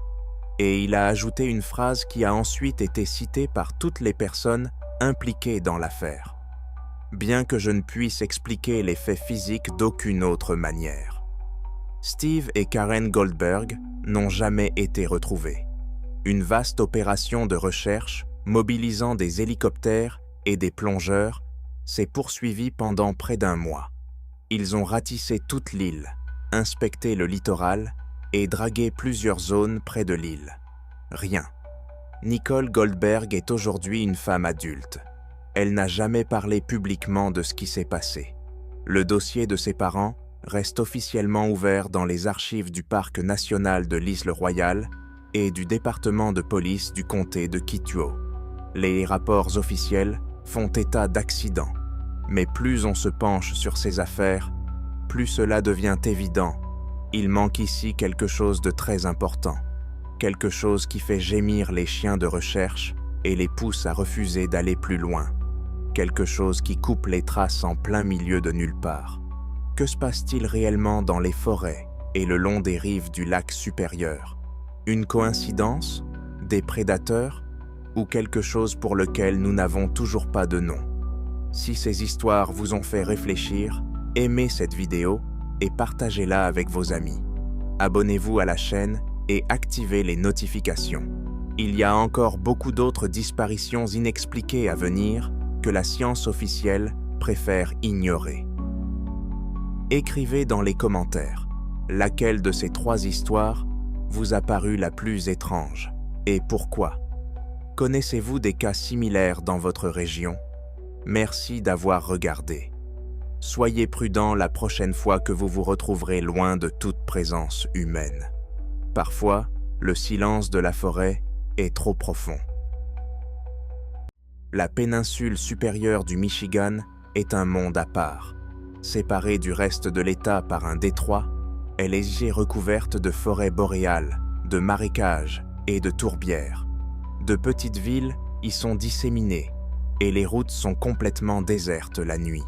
Et il a ajouté une phrase qui a ensuite été citée par toutes les personnes impliquées dans l'affaire. Bien que je ne puisse expliquer les faits physiques d'aucune autre manière. Steve et Karen Goldberg n'ont jamais été retrouvés. Une vaste opération de recherche, mobilisant des hélicoptères et des plongeurs, s'est poursuivie pendant près d'1 mois. Ils ont ratissé toute l'île, inspecté le littoral et dragué plusieurs zones près de l'île. Rien. Nicole Goldberg est aujourd'hui une femme adulte. Elle n'a jamais parlé publiquement de ce qui s'est passé. Le dossier de ses parents reste officiellement ouvert dans les archives du Parc national de l'Île Royale et du département de police du comté de Quito. Les rapports officiels font état d'accidents, mais plus on se penche sur ces affaires, plus cela devient évident. Il manque ici quelque chose de très important, quelque chose qui fait gémir les chiens de recherche et les pousse à refuser d'aller plus loin, quelque chose qui coupe les traces en plein milieu de nulle part. Que se passe-t-il réellement dans les forêts et le long des rives du lac supérieur? Une coïncidence? Des prédateurs? Ou quelque chose pour lequel nous n'avons toujours pas de nom? Si ces histoires vous ont fait réfléchir, aimez cette vidéo et partagez-la avec vos amis. Abonnez-vous à la chaîne et activez les notifications. Il y a encore beaucoup d'autres disparitions inexpliquées à venir que la science officielle préfère ignorer. Écrivez dans les commentaires laquelle de ces 3 histoires vous a paru la plus étrange et pourquoi. Connaissez-vous des cas similaires dans votre région? Merci d'avoir regardé. Soyez prudents la prochaine fois que vous vous retrouverez loin de toute présence humaine. Parfois, le silence de la forêt est trop profond. La péninsule supérieure du Michigan est un monde à part. Séparée du reste de l'État par un détroit, elle est recouverte de forêts boréales, de marécages et de tourbières. De petites villes y sont disséminées et les routes sont complètement désertes la nuit.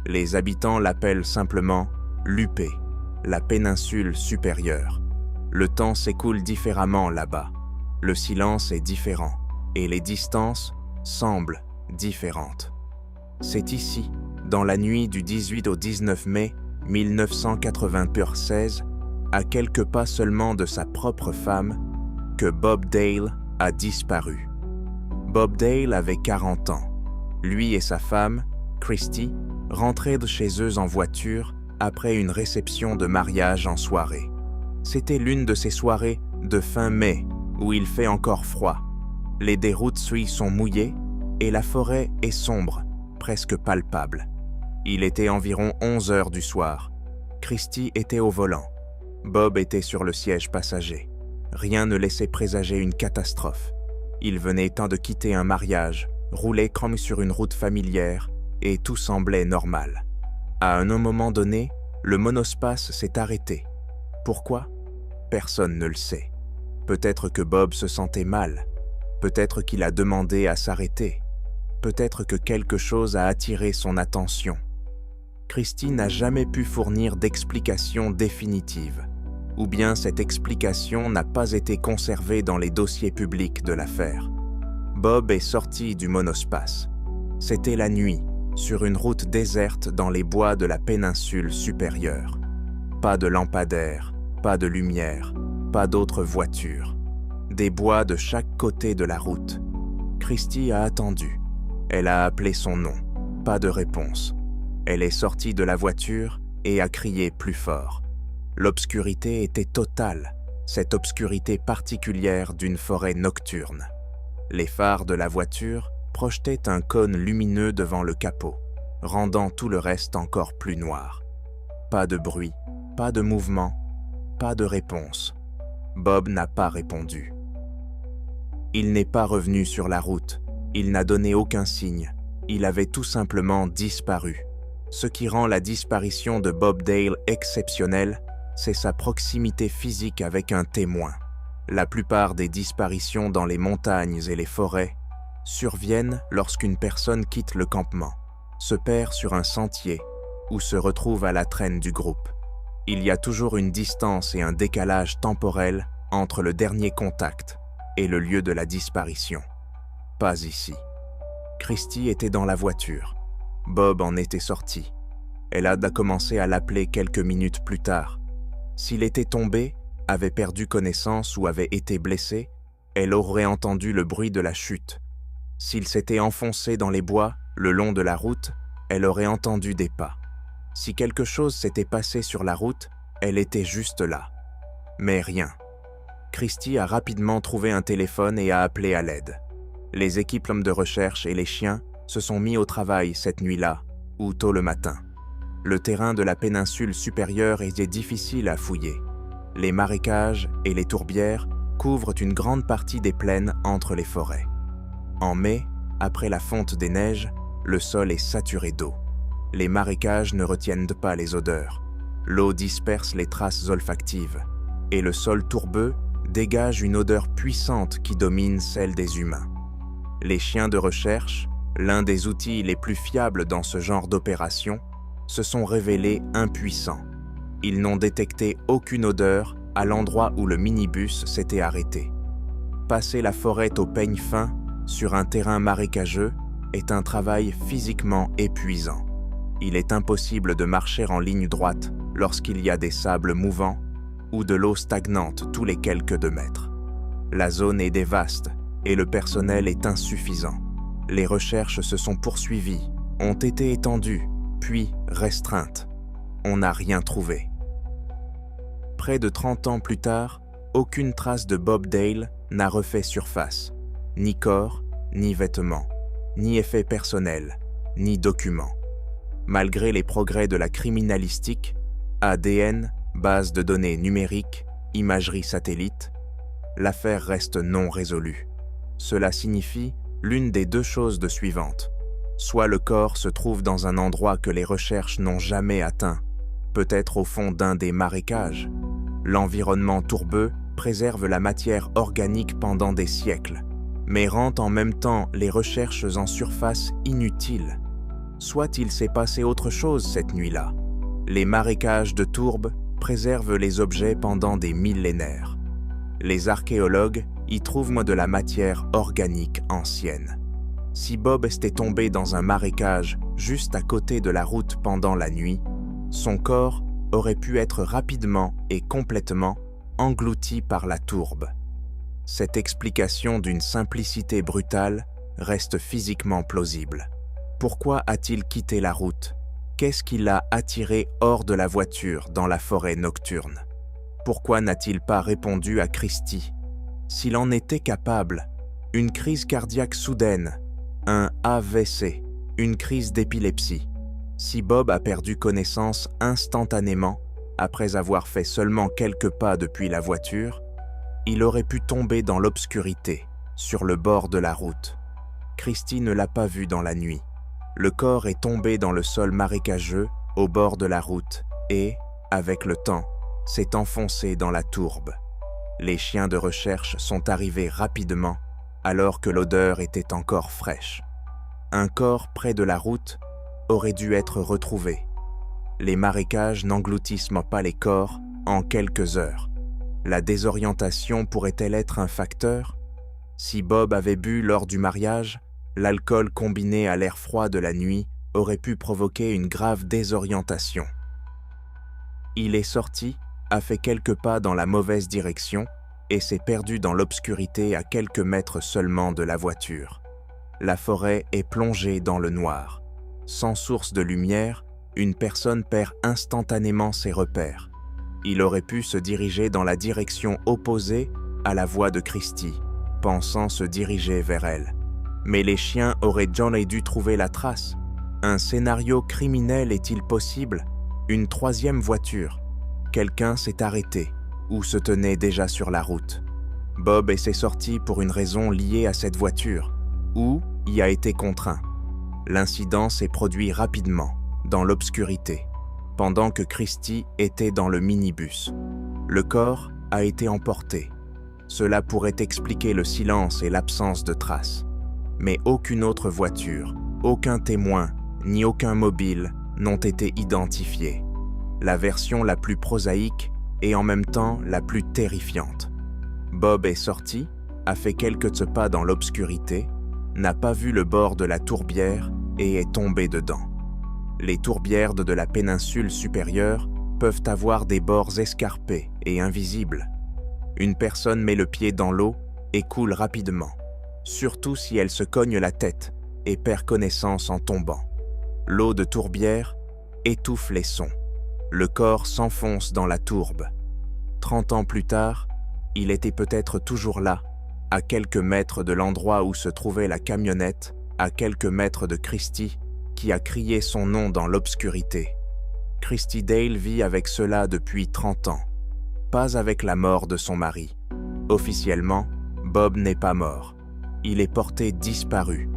Les habitants l'appellent simplement l'UP, la péninsule supérieure. Le temps s'écoule différemment là-bas. Le silence est différent et les distances semblent différentes. C'est ici, dans la nuit du 18 au 19 mai 1996, à quelques pas seulement de sa propre femme, que Bob Dale a disparu. Bob Dale avait 40 ans. Lui et sa femme, Christy, rentraient de chez eux en voiture après une réception de mariage en soirée. C'était l'une de ces soirées de fin mai où il fait encore froid. Les déroutes sont mouillées et la forêt est sombre, presque palpable. Il était environ 11 heures du soir. Christy était au volant. Bob était sur le siège passager. Rien ne laissait présager une catastrophe. Il venait tant de quitter un mariage, roulait comme sur une route familière, et tout semblait normal. À un moment donné, le monospace s'est arrêté. Pourquoi? Personne ne le sait. Peut-être que Bob se sentait mal. Peut-être qu'il a demandé à s'arrêter. Peut-être que quelque chose a attiré son attention. Christy n'a jamais pu fournir d'explication définitive. Ou bien cette explication n'a pas été conservée dans les dossiers publics de l'affaire. Bob est sorti du monospace. C'était la nuit, sur une route déserte dans les bois de la péninsule supérieure. Pas de lampadaire, pas de lumière, pas d'autres voitures. Des bois de chaque côté de la route. Christy a attendu. Elle a appelé son nom. Pas de réponse. Elle est sortie de la voiture et a crié plus fort. L'obscurité était totale, cette obscurité particulière d'une forêt nocturne. Les phares de la voiture projetaient un cône lumineux devant le capot, rendant tout le reste encore plus noir. Pas de bruit, pas de mouvement, pas de réponse. Bob n'a pas répondu. Il n'est pas revenu sur la route, il n'a donné aucun signe, il avait tout simplement disparu. Ce qui rend la disparition de Bob Dale exceptionnelle, c'est sa proximité physique avec un témoin. La plupart des disparitions dans les montagnes et les forêts surviennent lorsqu'une personne quitte le campement, se perd sur un sentier ou se retrouve à la traîne du groupe. Il y a toujours une distance et un décalage temporel entre le dernier contact et le lieu de la disparition. Pas ici. Christy était dans la voiture. Bob en était sorti. Elle a commencé à l'appeler quelques minutes plus tard. S'il était tombé, avait perdu connaissance ou avait été blessé, elle aurait entendu le bruit de la chute. S'il s'était enfoncé dans les bois, le long de la route, elle aurait entendu des pas. Si quelque chose s'était passé sur la route, elle était juste là. Mais rien. Christy a rapidement trouvé un téléphone et a appelé à l'aide. Les équipes de recherche et les chiens se sont mis au travail cette nuit-là, ou tôt le matin. Le terrain de la péninsule supérieure était difficile à fouiller. Les marécages et les tourbières couvrent une grande partie des plaines entre les forêts. En mai, après la fonte des neiges, le sol est saturé d'eau. Les marécages ne retiennent pas les odeurs. L'eau disperse les traces olfactives. Et le sol tourbeux dégage une odeur puissante qui domine celle des humains. Les chiens de recherche, l'un des outils les plus fiables dans ce genre d'opération, se sont révélés impuissants. Ils n'ont détecté aucune odeur à l'endroit où le minibus s'était arrêté. Passer la forêt au peigne fin sur un terrain marécageux est un travail physiquement épuisant. Il est impossible de marcher en ligne droite lorsqu'il y a des sables mouvants ou de l'eau stagnante tous les quelques 2 mètres. La zone est vaste et le personnel est insuffisant. Les recherches se sont poursuivies, ont été étendues, puis restreintes. On n'a rien trouvé. Près de 30 ans plus tard, aucune trace de Bob Dale n'a refait surface. Ni corps, ni vêtements, ni effets personnels, ni documents. Malgré les progrès de la criminalistique, ADN, base de données numériques, imagerie satellite, l'affaire reste non résolue. Cela signifie l'une des deux choses suivantes. Soit le corps se trouve dans un endroit que les recherches n'ont jamais atteint, peut-être au fond d'un des marécages. L'environnement tourbeux préserve la matière organique pendant des siècles, mais rend en même temps les recherches en surface inutiles. Soit il s'est passé autre chose cette nuit-là. Les marécages de tourbe préservent les objets pendant des millénaires. Les archéologues y trouvent de la matière organique ancienne. Si Bob était tombé dans un marécage juste à côté de la route pendant la nuit, son corps aurait pu être rapidement et complètement englouti par la tourbe. Cette explication d'une simplicité brutale reste physiquement plausible. Pourquoi a-t-il quitté la route? Qu'est-ce qui l'a attiré hors de la voiture dans la forêt nocturne? Pourquoi n'a-t-il pas répondu à Christy? S'il en était capable, une crise cardiaque soudaine, un AVC, une crise d'épilepsie. Si Bob a perdu connaissance instantanément, après avoir fait seulement quelques pas depuis la voiture, il aurait pu tomber dans l'obscurité, sur le bord de la route. Christy ne l'a pas vu dans la nuit. Le corps est tombé dans le sol marécageux, au bord de la route, et, avec le temps, s'est enfoncé dans la tourbe. Les chiens de recherche sont arrivés rapidement, alors que l'odeur était encore fraîche. Un corps près de la route aurait dû être retrouvé. Les marécages n'engloutissent pas les corps en quelques heures. La désorientation pourrait-elle être un facteur? Si Bob avait bu lors du mariage, l'alcool combiné à l'air froid de la nuit aurait pu provoquer une grave désorientation. Il est sorti, a fait quelques pas dans la mauvaise direction et s'est perdu dans l'obscurité à quelques mètres seulement de la voiture. La forêt est plongée dans le noir. Sans source de lumière, une personne perd instantanément ses repères. Il aurait pu se diriger dans la direction opposée à la voix de Christy, pensant se diriger vers elle. Mais les chiens auraient jamais dû trouver la trace. Un scénario criminel est-il possible? Une troisième voiture. Quelqu'un s'est arrêté ou se tenait déjà sur la route. Bob s'est sorti pour une raison liée à cette voiture, ou y a été contraint. L'incident s'est produit rapidement, dans l'obscurité, pendant que Christy était dans le minibus. Le corps a été emporté. Cela pourrait expliquer le silence et l'absence de traces. Mais aucune autre voiture, aucun témoin, ni aucun mobile n'ont été identifiés. La version la plus prosaïque et en même temps la plus terrifiante. Bob est sorti, a fait quelques pas dans l'obscurité, n'a pas vu le bord de la tourbière et est tombé dedans. Les tourbières de la péninsule supérieure peuvent avoir des bords escarpés et invisibles. Une personne met le pied dans l'eau et coule rapidement, surtout si elle se cogne la tête et perd connaissance en tombant. L'eau de tourbière étouffe les sons. Le corps s'enfonce dans la tourbe. 30 ans plus tard, il était peut-être toujours là, à quelques mètres de l'endroit où se trouvait la camionnette, à quelques mètres de Christy, qui a crié son nom dans l'obscurité. Christy Dale vit avec cela depuis 30 ans, pas avec la mort de son mari. Officiellement, Bob n'est pas mort. Il est porté disparu.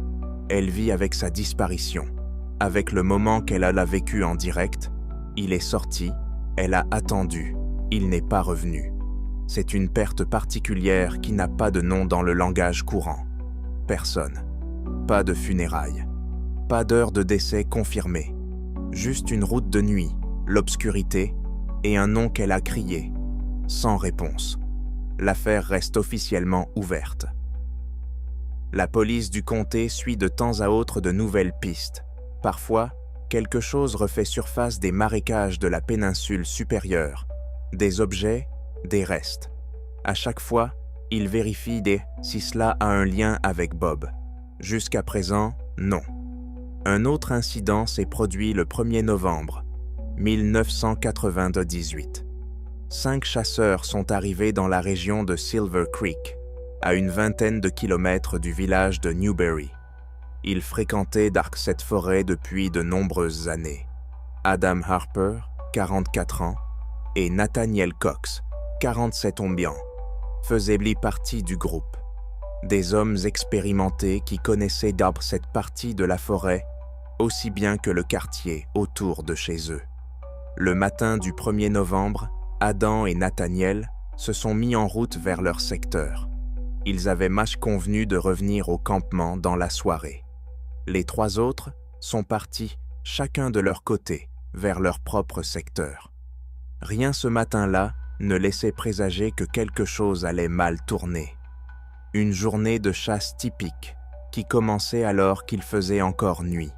Elle vit avec sa disparition, avec le moment qu'elle a vécu en direct. Il est sorti, elle a attendu, il n'est pas revenu. C'est une perte particulière qui n'a pas de nom dans le langage courant. Personne. Pas de funérailles. Pas d'heure de décès confirmée. Juste une route de nuit, l'obscurité et un nom qu'elle a crié. Sans réponse. L'affaire reste officiellement ouverte. La police du comté suit de temps à autre de nouvelles pistes. Parfois, quelque chose refait surface des marécages de la péninsule supérieure. Des objets, des restes. À chaque fois, ils vérifient si cela a un lien avec Bob. Jusqu'à présent, non. Un autre incident s'est produit le 1er novembre 1998. 5 chasseurs sont arrivés dans la région de Silver Creek, à une vingtaine de kilomètres du village de Newberry. Ils fréquentaient cette forêt depuis de nombreuses années. Adam Harper, 44 ans, et Nathaniel Cox, 47 ans, faisaient partie du groupe. des hommes expérimentés qui connaissaient d'abord cette partie de la forêt aussi bien que le quartier autour de chez eux. Le matin du 1er novembre, Adam et Nathaniel se sont mis en route vers leur secteur. Ils avaient convenu de revenir au campement dans la soirée. Les 3 autres sont partis, chacun de leur côté, vers leur propre secteur. Rien ce matin-là ne laissait présager que quelque chose allait mal tourner. Une journée de chasse typique qui commençait alors qu'il faisait encore nuit.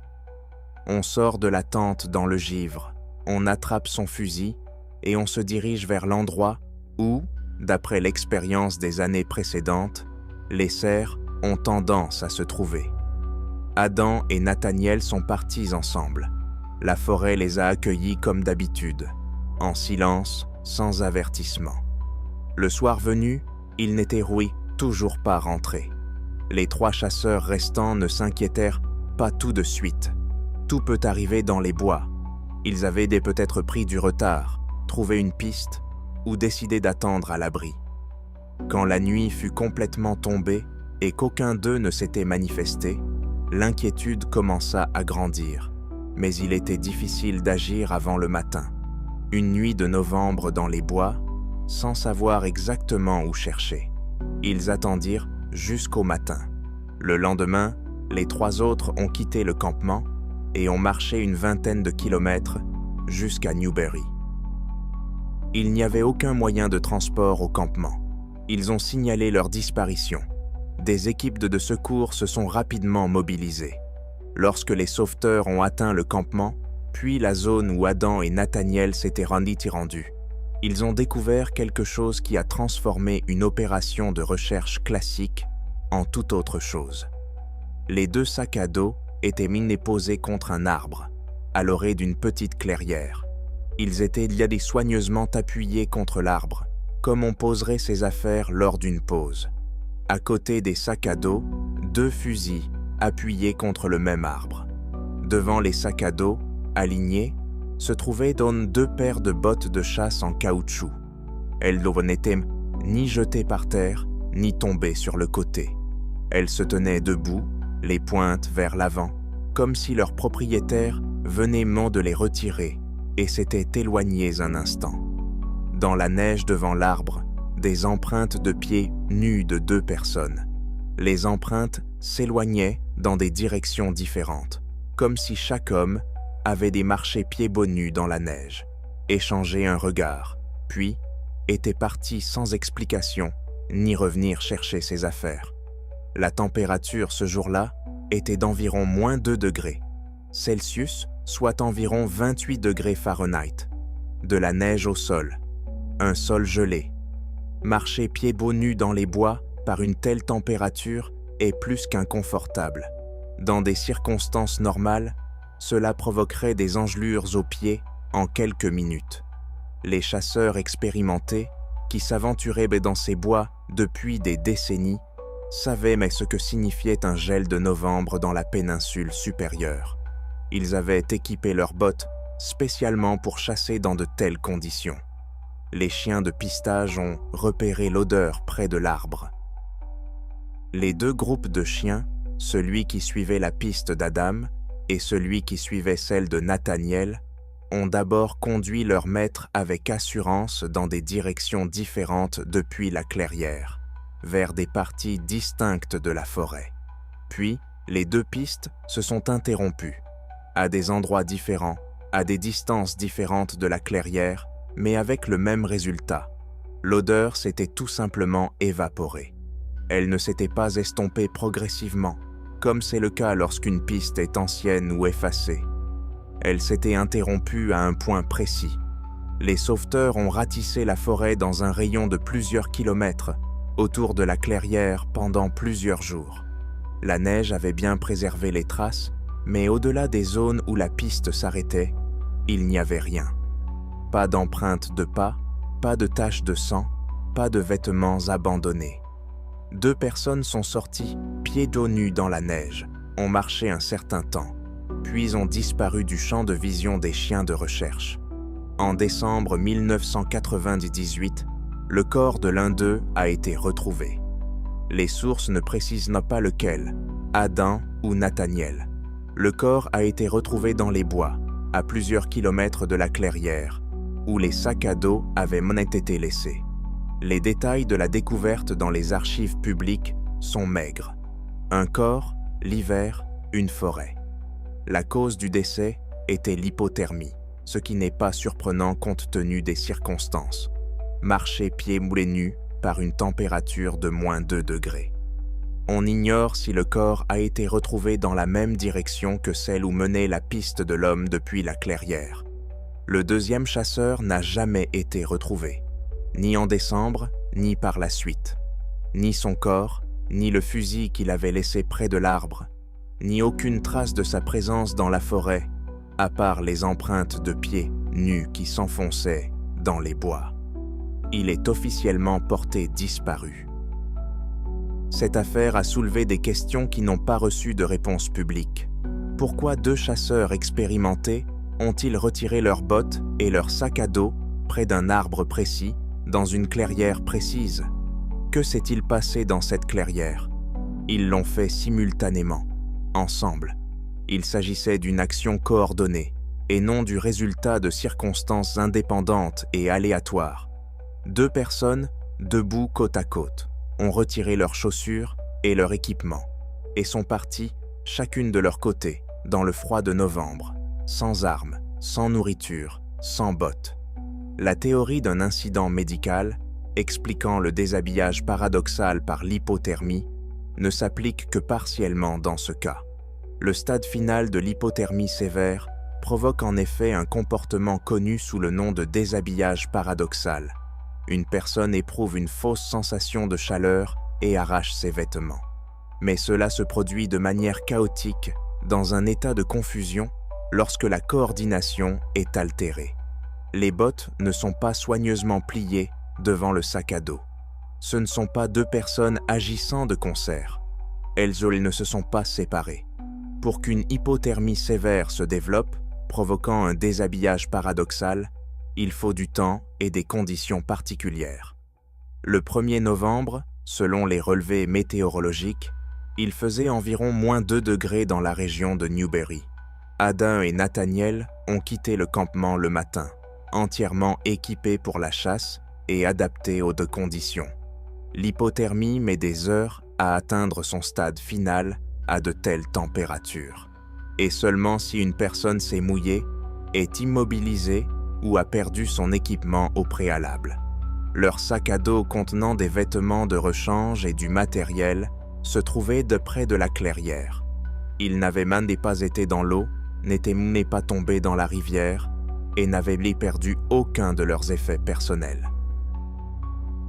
On sort de la tente dans le givre, on attrape son fusil et on se dirige vers l'endroit où, d'après l'expérience des années précédentes, les cerfs ont tendance à se trouver. Adam et Nathaniel sont partis ensemble. La forêt les a accueillis comme d'habitude, en silence, sans avertissement. Le soir venu, ils n'étaient toujours pas rentrés. Les 3 chasseurs restants ne s'inquiétèrent pas tout de suite. Tout peut arriver dans les bois. Ils avaient peut-être pris du retard, trouvé une piste ou décidé d'attendre à l'abri. Quand la nuit fut complètement tombée et qu'aucun d'eux ne s'était manifesté, l'inquiétude commença à grandir, mais il était difficile d'agir avant le matin. Une nuit de novembre dans les bois, sans savoir exactement où chercher. Ils attendirent jusqu'au matin. Le lendemain, les 3 autres ont quitté le campement et ont marché une 20aine de kilomètres jusqu'à Newberry. Il n'y avait aucun moyen de transport au campement. Ils ont signalé leur disparition. Des équipes de secours se sont rapidement mobilisées. Lorsque les sauveteurs ont atteint le campement, puis la zone où Adam et Nathaniel s'étaient rendus, ils ont découvert quelque chose qui a transformé une opération de recherche classique en toute autre chose. Les 2 sacs à dos étaient posés contre un arbre, à l'orée d'une petite clairière. Ils étaient soigneusement appuyés contre l'arbre, comme on poserait ses affaires lors d'une pause. À côté des sacs à dos, 2 fusils appuyés contre le même arbre. Devant les sacs à dos, alignés, se trouvaient 2 paires de bottes de chasse en caoutchouc. Elles n'étaient ni jetées par terre, ni tombées sur le côté. Elles se tenaient debout, les pointes vers l'avant, comme si leur propriétaire venait de les retirer et s'était éloigné un instant. Dans la neige devant l'arbre, des empreintes de pieds nus de 2 personnes. Les empreintes s'éloignaient dans des directions différentes, comme si chaque homme avait marché pieds nus dans la neige, échangé un regard, puis était parti sans explication ni revenir chercher ses affaires. La température ce jour-là était d'environ -2 degrés Celsius, soit environ 28 degrés Fahrenheit. De la neige au sol, un sol gelé. Marcher pieds nus dans les bois par une telle température est plus qu'inconfortable. Dans des circonstances normales, cela provoquerait des engelures aux pieds en quelques minutes. Les chasseurs expérimentés, qui s'aventuraient dans ces bois depuis des décennies, savaient ce que signifiait un gel de novembre dans la péninsule supérieure. Ils avaient équipé leurs bottes spécialement pour chasser dans de telles conditions. Les chiens de pistage ont repéré l'odeur près de l'arbre. Les 2 groupes de chiens, celui qui suivait la piste d'Adam et celui qui suivait celle de Nathaniel, ont d'abord conduit leur maître avec assurance dans des directions différentes depuis la clairière, vers des parties distinctes de la forêt. Puis, les 2 pistes se sont interrompues, à des endroits différents, à des distances différentes de la clairière, mais avec le même résultat. L'odeur s'était tout simplement évaporée. Elle ne s'était pas estompée progressivement, comme c'est le cas lorsqu'une piste est ancienne ou effacée. Elle s'était interrompue à un point précis. Les sauveteurs ont ratissé la forêt dans un rayon de plusieurs kilomètres, autour de la clairière pendant plusieurs jours. La neige avait bien préservé les traces, mais au-delà des zones où la piste s'arrêtait, il n'y avait rien. Pas d'empreintes de pas, pas de taches de sang, pas de vêtements abandonnés. 2 personnes sont sorties, pieds nus dans la neige, ont marché un certain temps, puis ont disparu du champ de vision des chiens de recherche. En décembre 1998, le corps de l'un d'eux a été retrouvé. Les sources ne précisent pas lequel, Adam ou Nathaniel. Le corps a été retrouvé dans les bois, à plusieurs kilomètres de la clairière, où les sacs à dos avaient été laissés. Les détails de la découverte dans les archives publiques sont maigres. Un corps, l'hiver, une forêt. La cause du décès était l'hypothermie, ce qui n'est pas surprenant compte tenu des circonstances. Marcher pieds moulés nus par une température de -2 degrés. On ignore si le corps a été retrouvé dans la même direction que celle où menait la piste de l'homme depuis la clairière. Le deuxième chasseur n'a jamais été retrouvé, ni en décembre, ni par la suite. Ni son corps, ni le fusil qu'il avait laissé près de l'arbre, ni aucune trace de sa présence dans la forêt, à part les empreintes de pieds nus qui s'enfonçaient dans les bois. Il est officiellement porté disparu. Cette affaire a soulevé des questions qui n'ont pas reçu de réponse publique. Pourquoi 2 chasseurs expérimentés ont-ils retiré leurs bottes et leur sac à dos près d'un arbre précis, dans une clairière précise? Que s'est-il passé dans cette clairière? Ils l'ont fait simultanément, ensemble. Il s'agissait d'une action coordonnée, et non du résultat de circonstances indépendantes et aléatoires. 2 personnes, debout côte à côte, ont retiré leurs chaussures et leur équipement, et sont parties, chacune de leur côté, dans le froid de novembre, sans armes, sans nourriture, sans bottes. La théorie d'un incident médical, expliquant le déshabillage paradoxal par l'hypothermie, ne s'applique que partiellement dans ce cas. Le stade final de l'hypothermie sévère provoque en effet un comportement connu sous le nom de déshabillage paradoxal. Une personne éprouve une fausse sensation de chaleur et arrache ses vêtements. Mais cela se produit de manière chaotique, dans un état de confusion, lorsque la coordination est altérée. Les bottes ne sont pas soigneusement pliées devant le sac à dos. Ce ne sont pas 2 personnes agissant de concert. Elles ne se sont pas séparées. Pour qu'une hypothermie sévère se développe, provoquant un déshabillage paradoxal, il faut du temps et des conditions particulières. Le 1er novembre, selon les relevés météorologiques, il faisait environ -2 degrés dans la région de Newberry. Adam et Nathaniel ont quitté le campement le matin, entièrement équipés pour la chasse et adaptés aux 2 conditions. L'hypothermie met des heures à atteindre son stade final à de telles températures. Et seulement si une personne s'est mouillée, est immobilisée ou a perdu son équipement au préalable. Leur sac à dos contenant des vêtements de rechange et du matériel se trouvait de près de la clairière. Ils n'avaient même pas été dans l'eau, n'étaient pas tombés dans la rivière et n'avaient perdu aucun de leurs effets personnels.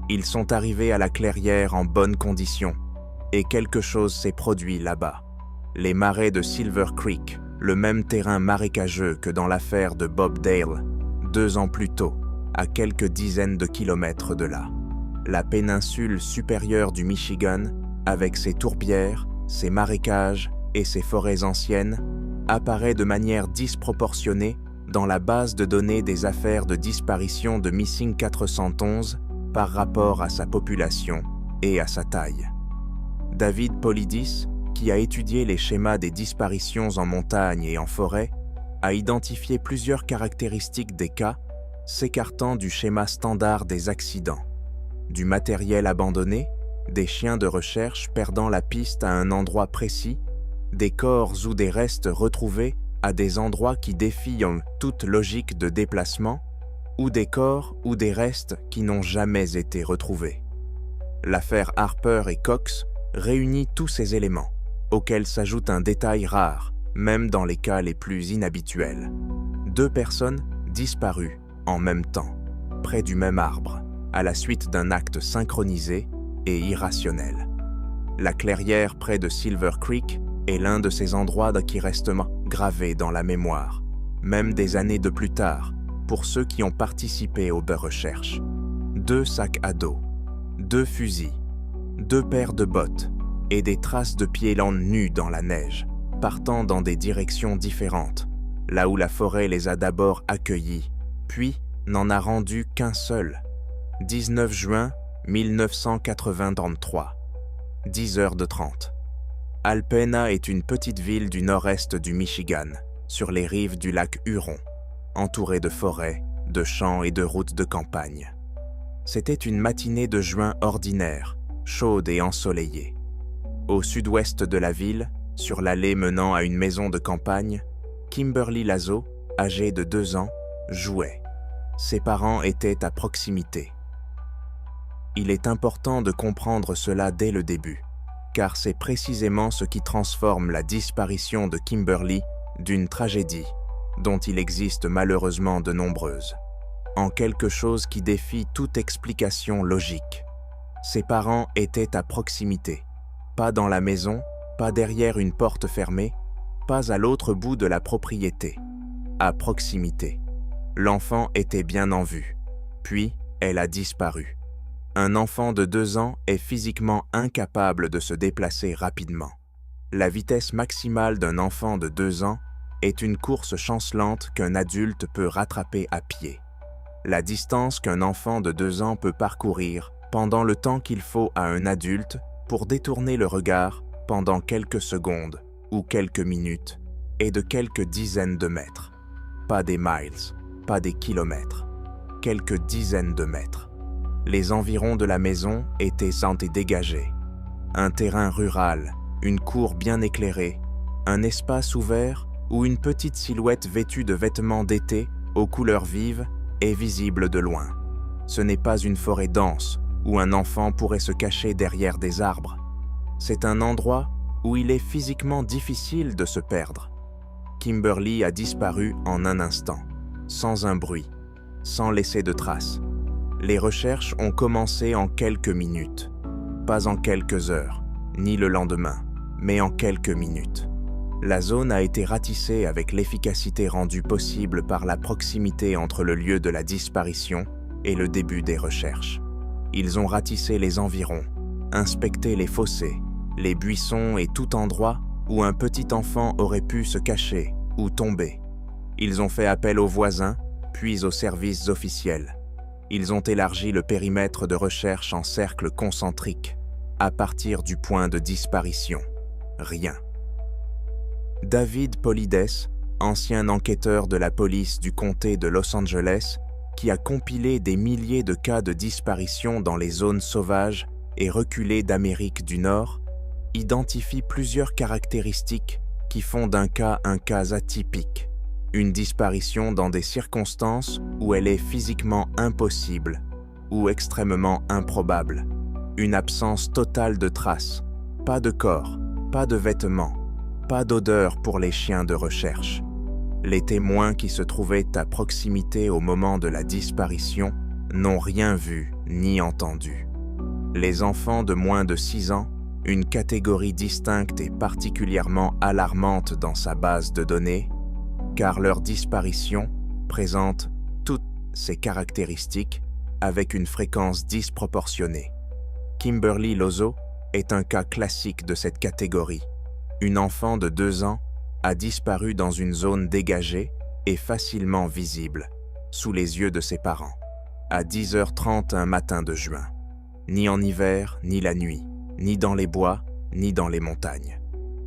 Ils sont arrivés à la clairière en bonnes conditions et quelque chose s'est produit là-bas. Les marais de Silver Creek, le même terrain marécageux que dans l'affaire de Bob Dale, 2 ans plus tôt, à quelques dizaines de kilomètres de là. La péninsule supérieure du Michigan, avec ses tourbières, ses marécages et ses forêts anciennes, apparaît de manière disproportionnée dans la base de données des affaires de disparition de Missing 411 par rapport à sa population et à sa taille. David Polidis, qui a étudié les schémas des disparitions en montagne et en forêt, a identifié plusieurs caractéristiques des cas s'écartant du schéma standard des accidents. Du matériel abandonné, des chiens de recherche perdant la piste à un endroit précis, des corps ou des restes retrouvés à des endroits qui défient toute logique de déplacement, ou des corps ou des restes qui n'ont jamais été retrouvés. L'affaire Harper et Cox réunit tous ces éléments, auxquels s'ajoute un détail rare, même dans les cas les plus inhabituels. 2 personnes disparues en même temps, près du même arbre, à la suite d'un acte synchronisé et irrationnel. La clairière près de Silver Creek est l'un de ces endroits qui restent gravés dans la mémoire, même des années de plus tard, pour ceux qui ont participé aux recherches. 2 sacs à dos, 2 fusils, 2 paires de bottes et des traces de pieds nus dans la neige, partant dans des directions différentes, là où la forêt les a d'abord accueillis, puis n'en a rendu qu'un seul. 19 juin 1983. 10h30. Alpena est une petite ville du nord-est du Michigan, sur les rives du lac Huron, entourée de forêts, de champs et de routes de campagne. C'était une matinée de juin ordinaire, chaude et ensoleillée. Au sud-ouest de la ville, sur l'allée menant à une maison de campagne, Kimberly Lazo, âgée de 2 ans, jouait. Ses parents étaient à proximité. Il est important de comprendre cela dès le début, car c'est précisément ce qui transforme la disparition de Kimberly d'une tragédie, dont il existe malheureusement de nombreuses, en quelque chose qui défie toute explication logique. Ses parents étaient à proximité, pas dans la maison, pas derrière une porte fermée, pas à l'autre bout de la propriété, à proximité. L'enfant était bien en vue, puis elle a disparu. Un enfant de 2 ans est physiquement incapable de se déplacer rapidement. La vitesse maximale d'un enfant de 2 ans est une course chancelante qu'un adulte peut rattraper à pied. La distance qu'un enfant de 2 ans peut parcourir pendant le temps qu'il faut à un adulte pour détourner le regard pendant quelques secondes ou quelques minutes est de quelques dizaines de mètres. Pas des miles, pas des kilomètres, quelques dizaines de mètres. Les environs de la maison étaient sans et dégagés. Un terrain rural, une cour bien éclairée, un espace ouvert où une petite silhouette vêtue de vêtements d'été aux couleurs vives est visible de loin. Ce n'est pas une forêt dense où un enfant pourrait se cacher derrière des arbres. C'est un endroit où il est physiquement difficile de se perdre. Kimberly a disparu en un instant, sans un bruit, sans laisser de traces. Les recherches ont commencé en quelques minutes, pas en quelques heures, ni le lendemain, mais en quelques minutes. La zone a été ratissée avec l'efficacité rendue possible par la proximité entre le lieu de la disparition et le début des recherches. Ils ont ratissé les environs, inspecté les fossés, les buissons et tout endroit où un petit enfant aurait pu se cacher ou tomber. Ils ont fait appel aux voisins, puis aux services officiels. Ils ont élargi le périmètre de recherche en cercle concentrique, à partir du point de disparition. Rien. David Polides, ancien enquêteur de la police du comté de Los Angeles, qui a compilé des milliers de cas de disparition dans les zones sauvages et reculées d'Amérique du Nord, identifie plusieurs caractéristiques qui font d'un cas un cas atypique. Une disparition dans des circonstances où elle est physiquement impossible ou extrêmement improbable. Une absence totale de traces, pas de corps, pas de vêtements, pas d'odeur pour les chiens de recherche. Les témoins qui se trouvaient à proximité au moment de la disparition n'ont rien vu ni entendu. Les enfants de moins de 6 ans, une catégorie distincte et particulièrement alarmante dans sa base de données, car leur disparition présente toutes ces caractéristiques avec une fréquence disproportionnée. Kimberly Lazo est un cas classique de cette catégorie. Une enfant de 2 ans a disparu dans une zone dégagée et facilement visible, sous les yeux de ses parents, à 10h30 un matin de juin. Ni en hiver, ni la nuit, ni dans les bois, ni dans les montagnes.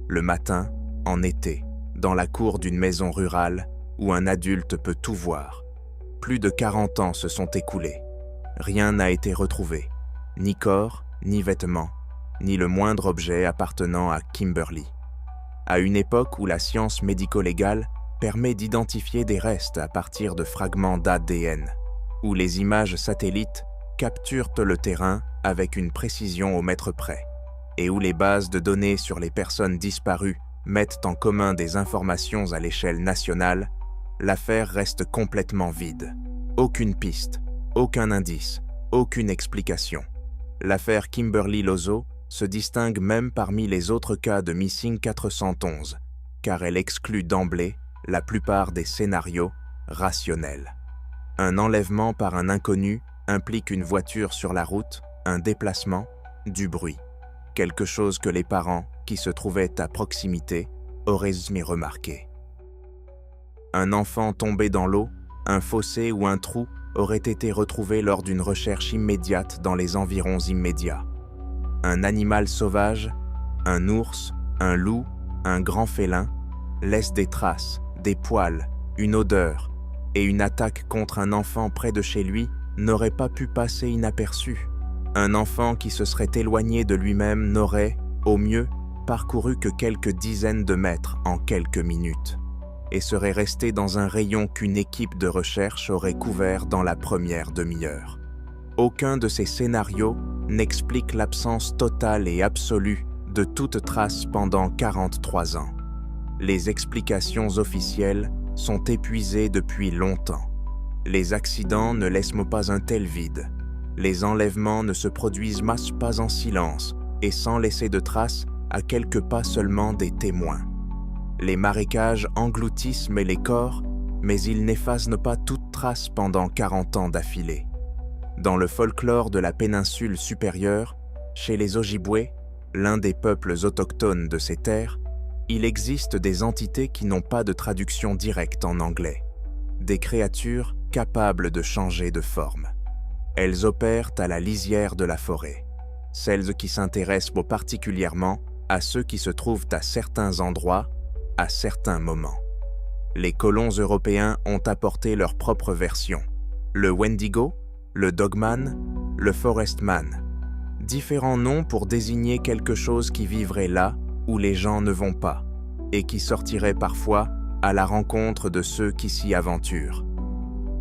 Le matin, en été, dans la cour d'une maison rurale où un adulte peut tout voir. Plus de 40 ans se sont écoulés. Rien n'a été retrouvé, ni corps, ni vêtements, ni le moindre objet appartenant à Kimberly. À une époque où la science médico-légale permet d'identifier des restes à partir de fragments d'ADN, où les images satellites capturent le terrain avec une précision au mètre près, et où les bases de données sur les personnes disparues mettent en commun des informations à l'échelle nationale, l'affaire reste complètement vide. Aucune piste, aucun indice, aucune explication. L'affaire Kimberly Lazo se distingue même parmi les autres cas de Missing 411, car elle exclut d'emblée la plupart des scénarios rationnels. Un enlèvement par un inconnu implique une voiture sur la route, un déplacement, du bruit, quelque chose que les parents, qui se trouvaient à proximité, auraient jamais remarqué. Un enfant tombé dans l'eau, un fossé ou un trou aurait été retrouvé lors d'une recherche immédiate dans les environs immédiats. un animal sauvage, un ours, un loup, un grand félin, laisse des traces, des poils, une odeur, et une attaque contre un enfant près de chez lui n'aurait pas pu passer inaperçue. Un enfant qui se serait éloigné de lui-même n'aurait, au mieux, parcouru que quelques dizaines de mètres en quelques minutes, et serait resté dans un rayon qu'une équipe de recherche aurait couvert dans la première demi-heure. Aucun de ces scénarios n'explique l'absence totale et absolue de toute trace pendant 43 ans. Les explications officielles sont épuisées depuis longtemps. Les accidents ne laissent pas un tel vide. Les enlèvements ne se produisent pas en silence et sans laisser de traces à quelques pas seulement des témoins. Les marécages engloutissent les corps, mais ils n'effacent pas toute trace pendant 40 ans d'affilée. Dans le folklore de la péninsule supérieure, chez les Ojibwés, l'un des peuples autochtones de ces terres, il existe des entités qui n'ont pas de traduction directe en anglais. Des créatures capables de changer de forme. Elles opèrent à la lisière de la forêt, celles qui s'intéressent particulièrement à ceux qui se trouvent à certains endroits, à certains moments. Les colons européens ont apporté leur propre version. Le Wendigo, le Dogman, le Forestman. Différents noms pour désigner quelque chose qui vivrait là où les gens ne vont pas, et qui sortirait parfois à la rencontre de ceux qui s'y aventurent.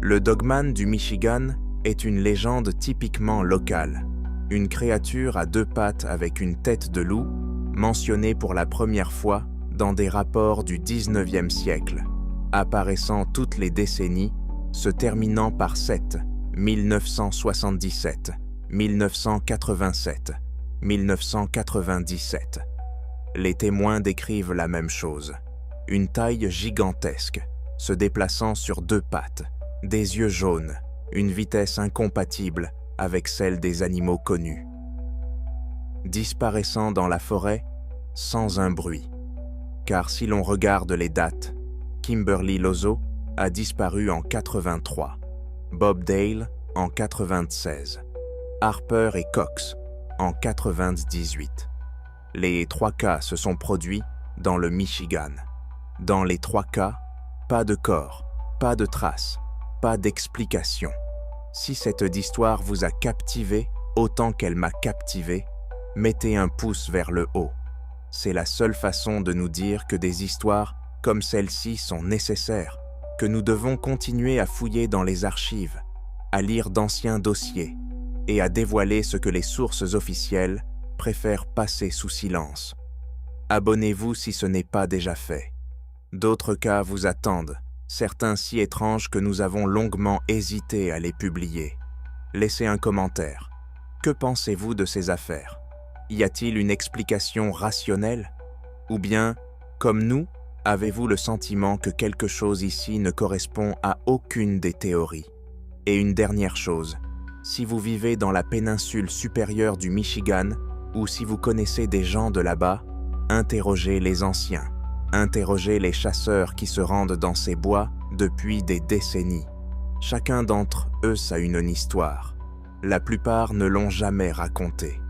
Le Dogman du Michigan est une légende typiquement locale, une créature à deux pattes avec une tête de loup, mentionnée pour la première fois dans des rapports du 19e siècle, apparaissant toutes les décennies, se terminant par 7, 1977, 1987, 1997. Les témoins décrivent la même chose. Une taille gigantesque, se déplaçant sur deux pattes, des yeux jaunes, une vitesse incompatible avec celle des animaux connus. Disparaissant dans la forêt, sans un bruit. Car si l'on regarde les dates, Kimberly Lozo a disparu en 83, Bob Dale en 96, Harper et Cox en 98. Les 3 cas se sont produits dans le Michigan. Dans les 3 cas, pas de corps, pas de traces, pas d'explication. Si cette histoire vous a captivé autant qu'elle m'a captivé, mettez un pouce vers le haut. C'est la seule façon de nous dire que des histoires comme celle-ci sont nécessaires, que nous devons continuer à fouiller dans les archives, à lire d'anciens dossiers et à dévoiler ce que les sources officielles préfèrent passer sous silence. Abonnez-vous si ce n'est pas déjà fait. D'autres cas vous attendent, certains si étranges que nous avons longuement hésité à les publier. Laissez un commentaire. Que pensez-vous de ces affaires? Y a-t-il une explication rationnelle? Ou bien, comme nous, avez-vous le sentiment que quelque chose ici ne correspond à aucune des théories? Et une dernière chose, si vous vivez dans la péninsule supérieure du Michigan, ou si vous connaissez des gens de là-bas, interrogez les anciens, interrogez les chasseurs qui se rendent dans ces bois depuis des décennies. Chacun d'entre eux a une histoire. La plupart ne l'ont jamais racontée.